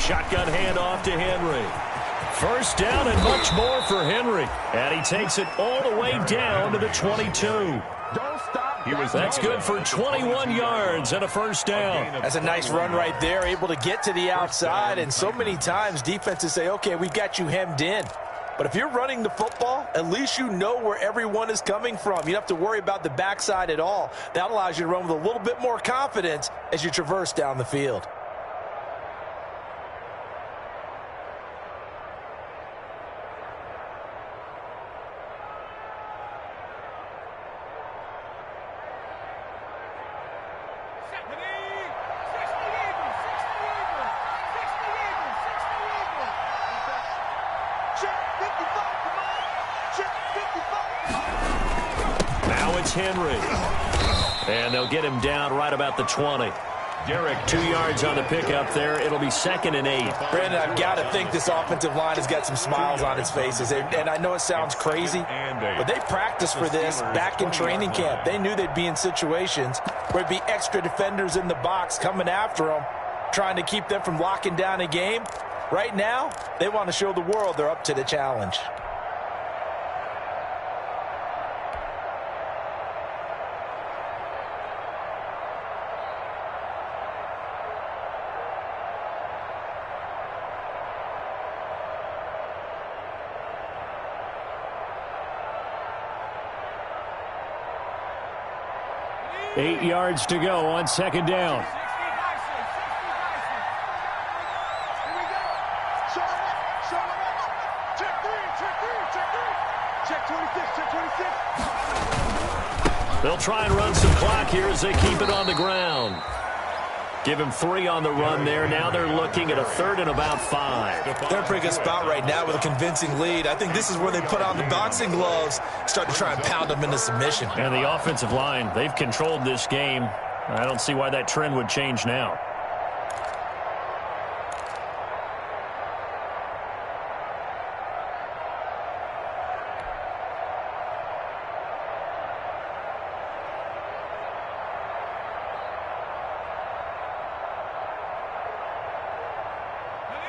Speaker 1: Shotgun handoff to Henry. First down and much more for Henry. And he takes it all the way down to the 22. That's good for 21 yards and a first down.
Speaker 2: That's a nice run right there, able to get to the outside. And so many times defenses say, okay, we've got you hemmed in. But if you're running the football, at least you know where everyone is coming from. You don't have to worry about the backside at all. That allows you to run with a little bit more confidence as you traverse down the field.
Speaker 1: Now it's Henry. And they'll get him down right about the 20. 2 yards on the pickup there. It'll be 2nd and 8.
Speaker 2: Brandon, I've got to think this offensive line has got some smiles on its faces. And I know it sounds crazy, but they practiced for this back in training camp. They knew they'd be in situations where it'd be extra defenders in the box coming after them, trying to keep them from locking down a game. Right now, they want to show the world they're up to the challenge.
Speaker 1: Eight yards to go on 2nd down. They'll try and run some clock here as they keep it on the ground. Give him 3 on the run there. Now they're looking at a 3rd and about 5.
Speaker 2: They're in a pretty good spot right now with a convincing lead. I think this is where they put on the boxing gloves, start to try and pound them into submission.
Speaker 1: And the offensive line, they've controlled this game. I don't see why that trend would change now.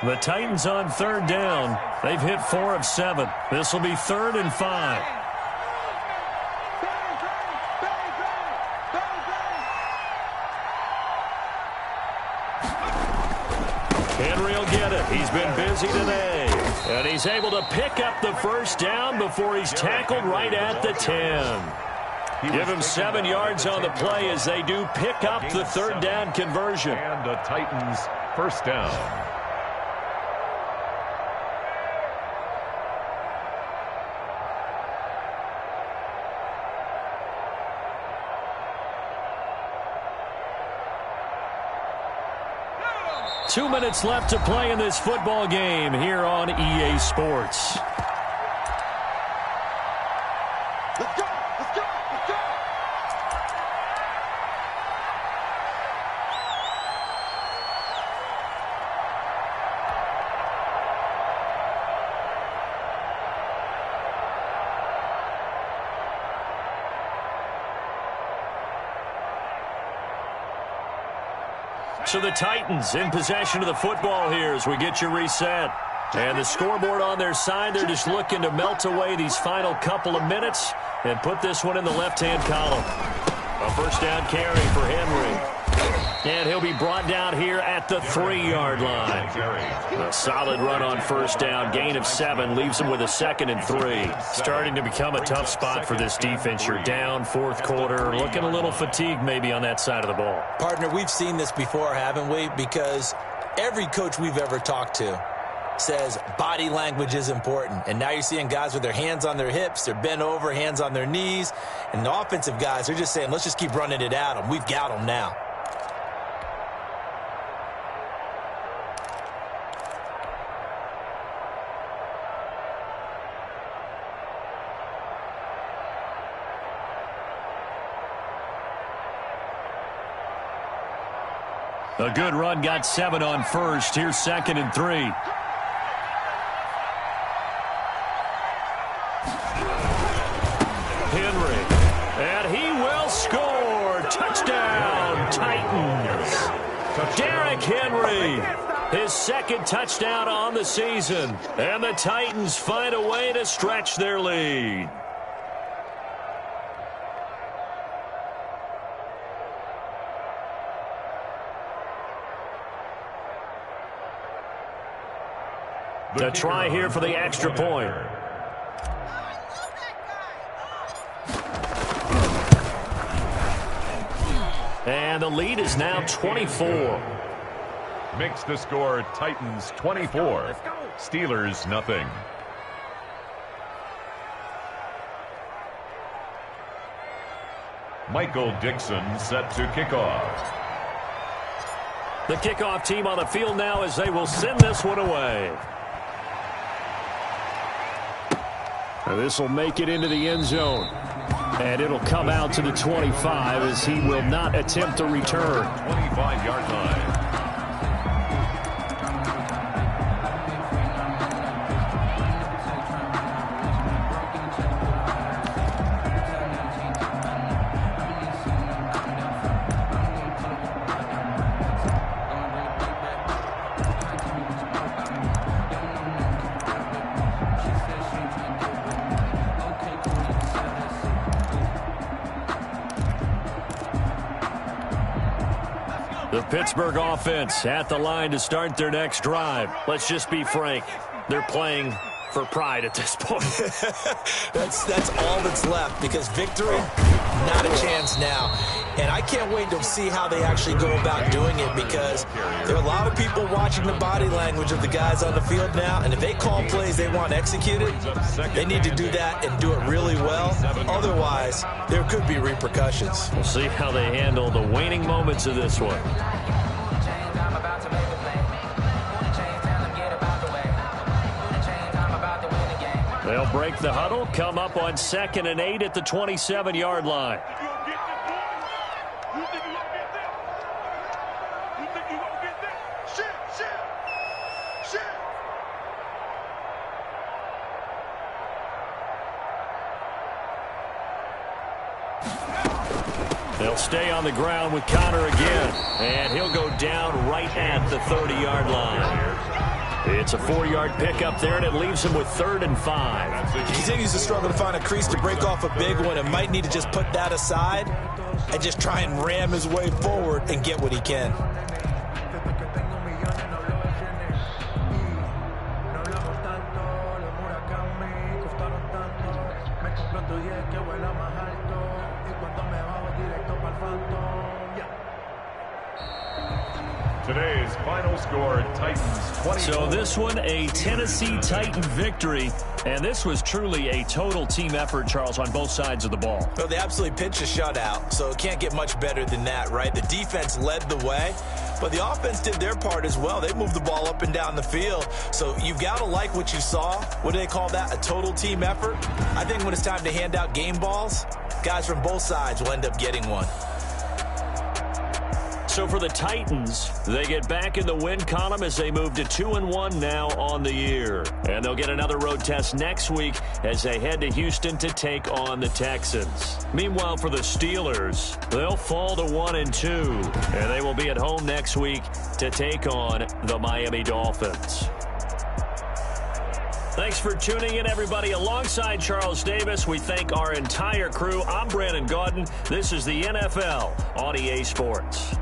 Speaker 1: The Titans on 3rd down. They've hit 4 of 7. This will be 3rd and 5. Henry will get it. He's been busy today. And he's able to pick up the 1st down before he's tackled right at the 10. Give him 7 yards on the play as they do pick up the 3rd down conversion.
Speaker 4: And the Titans' 1st down.
Speaker 1: Two minutes left to play in this football game here on EA Sports.
Speaker 3: Let's go! Let's go! Let's go!
Speaker 1: So the Titans in possession of the football here as we get you reset. And the scoreboard on their side, they're just looking to melt away these final couple of minutes and put this one in the left-hand column. A 1st down carry for Henry. And he'll be brought down here at the 3-yard line. A solid run on 1st down. Gain of 7 leaves him with a 2nd and 3. Starting to become a tough spot for this defense. You're down 4th quarter. Looking a little fatigued maybe on that side of the ball.
Speaker 2: Partner, we've seen this before, haven't we? Because every coach we've ever talked to says body language is important. And now you're seeing guys with their hands on their hips, they're bent over, hands on their knees. And the offensive guys are just saying, let's just keep running it at them. We've got them now.
Speaker 1: A good run, got 7 on 1st. Here's 2nd and 3. Henry, and he will score. Touchdown, Titans. Derrick Henry, his 2nd touchdown on the season. And the Titans find a way to stretch their lead. The try here for the extra point. And the lead is now 24.
Speaker 4: Makes the score Titans 24, Steelers nothing. Michael Dixon set to kick off.
Speaker 1: The kickoff team on the field now as they will send this one away. This will make it into the end zone. And it'll come out to the 25 as he will not attempt to return.
Speaker 4: 25-yard line.
Speaker 1: The Pittsburgh offense at the line to start their next drive. Let's just be frank. They're playing for pride at this point.
Speaker 2: That's all that's left, because victory, not a chance now. And I can't wait to see how they actually go about doing it, because there are a lot of people watching the body language of the guys on the field now, and if they call plays they want executed, they need to do that and do it really well. Otherwise, there could be repercussions.
Speaker 1: We'll see how they handle the waning moments of this one. They'll break the huddle, come up on 2nd and 8 at the 27-yard line. They'll stay on the ground with Connor again, and he'll go down right at the 30-yard line. It's a 4-yard pickup there, and it leaves him with 3rd and 5.
Speaker 2: He continues to struggle to find a crease to break off a big one, and might need to just put that aside and just try and ram his way forward and get what he can.
Speaker 4: Today's final score, Titans 20.
Speaker 1: So this one, a Tennessee Titan victory. And this was truly a total team effort, Charles, on both sides of the ball.
Speaker 2: Well, they absolutely pitched a shutout, so it can't get much better than that, right? The defense led the way, but the offense did their part as well. They moved the ball up and down the field. So you've got to like what you saw. What do they call that? A total team effort? I think when it's time to hand out game balls, guys from both sides will end up getting one.
Speaker 1: So for the Titans, they get back in the win column as they move to 2-1 now on the year. And they'll get another road test next week as they head to Houston to take on the Texans. Meanwhile, for the Steelers, they'll fall to 1-2. And they will be at home next week to take on the Miami Dolphins. Thanks for tuning in, everybody. Alongside Charles Davis, we thank our entire crew. I'm Brandon Gaudin. This is the NFL on EA Sports.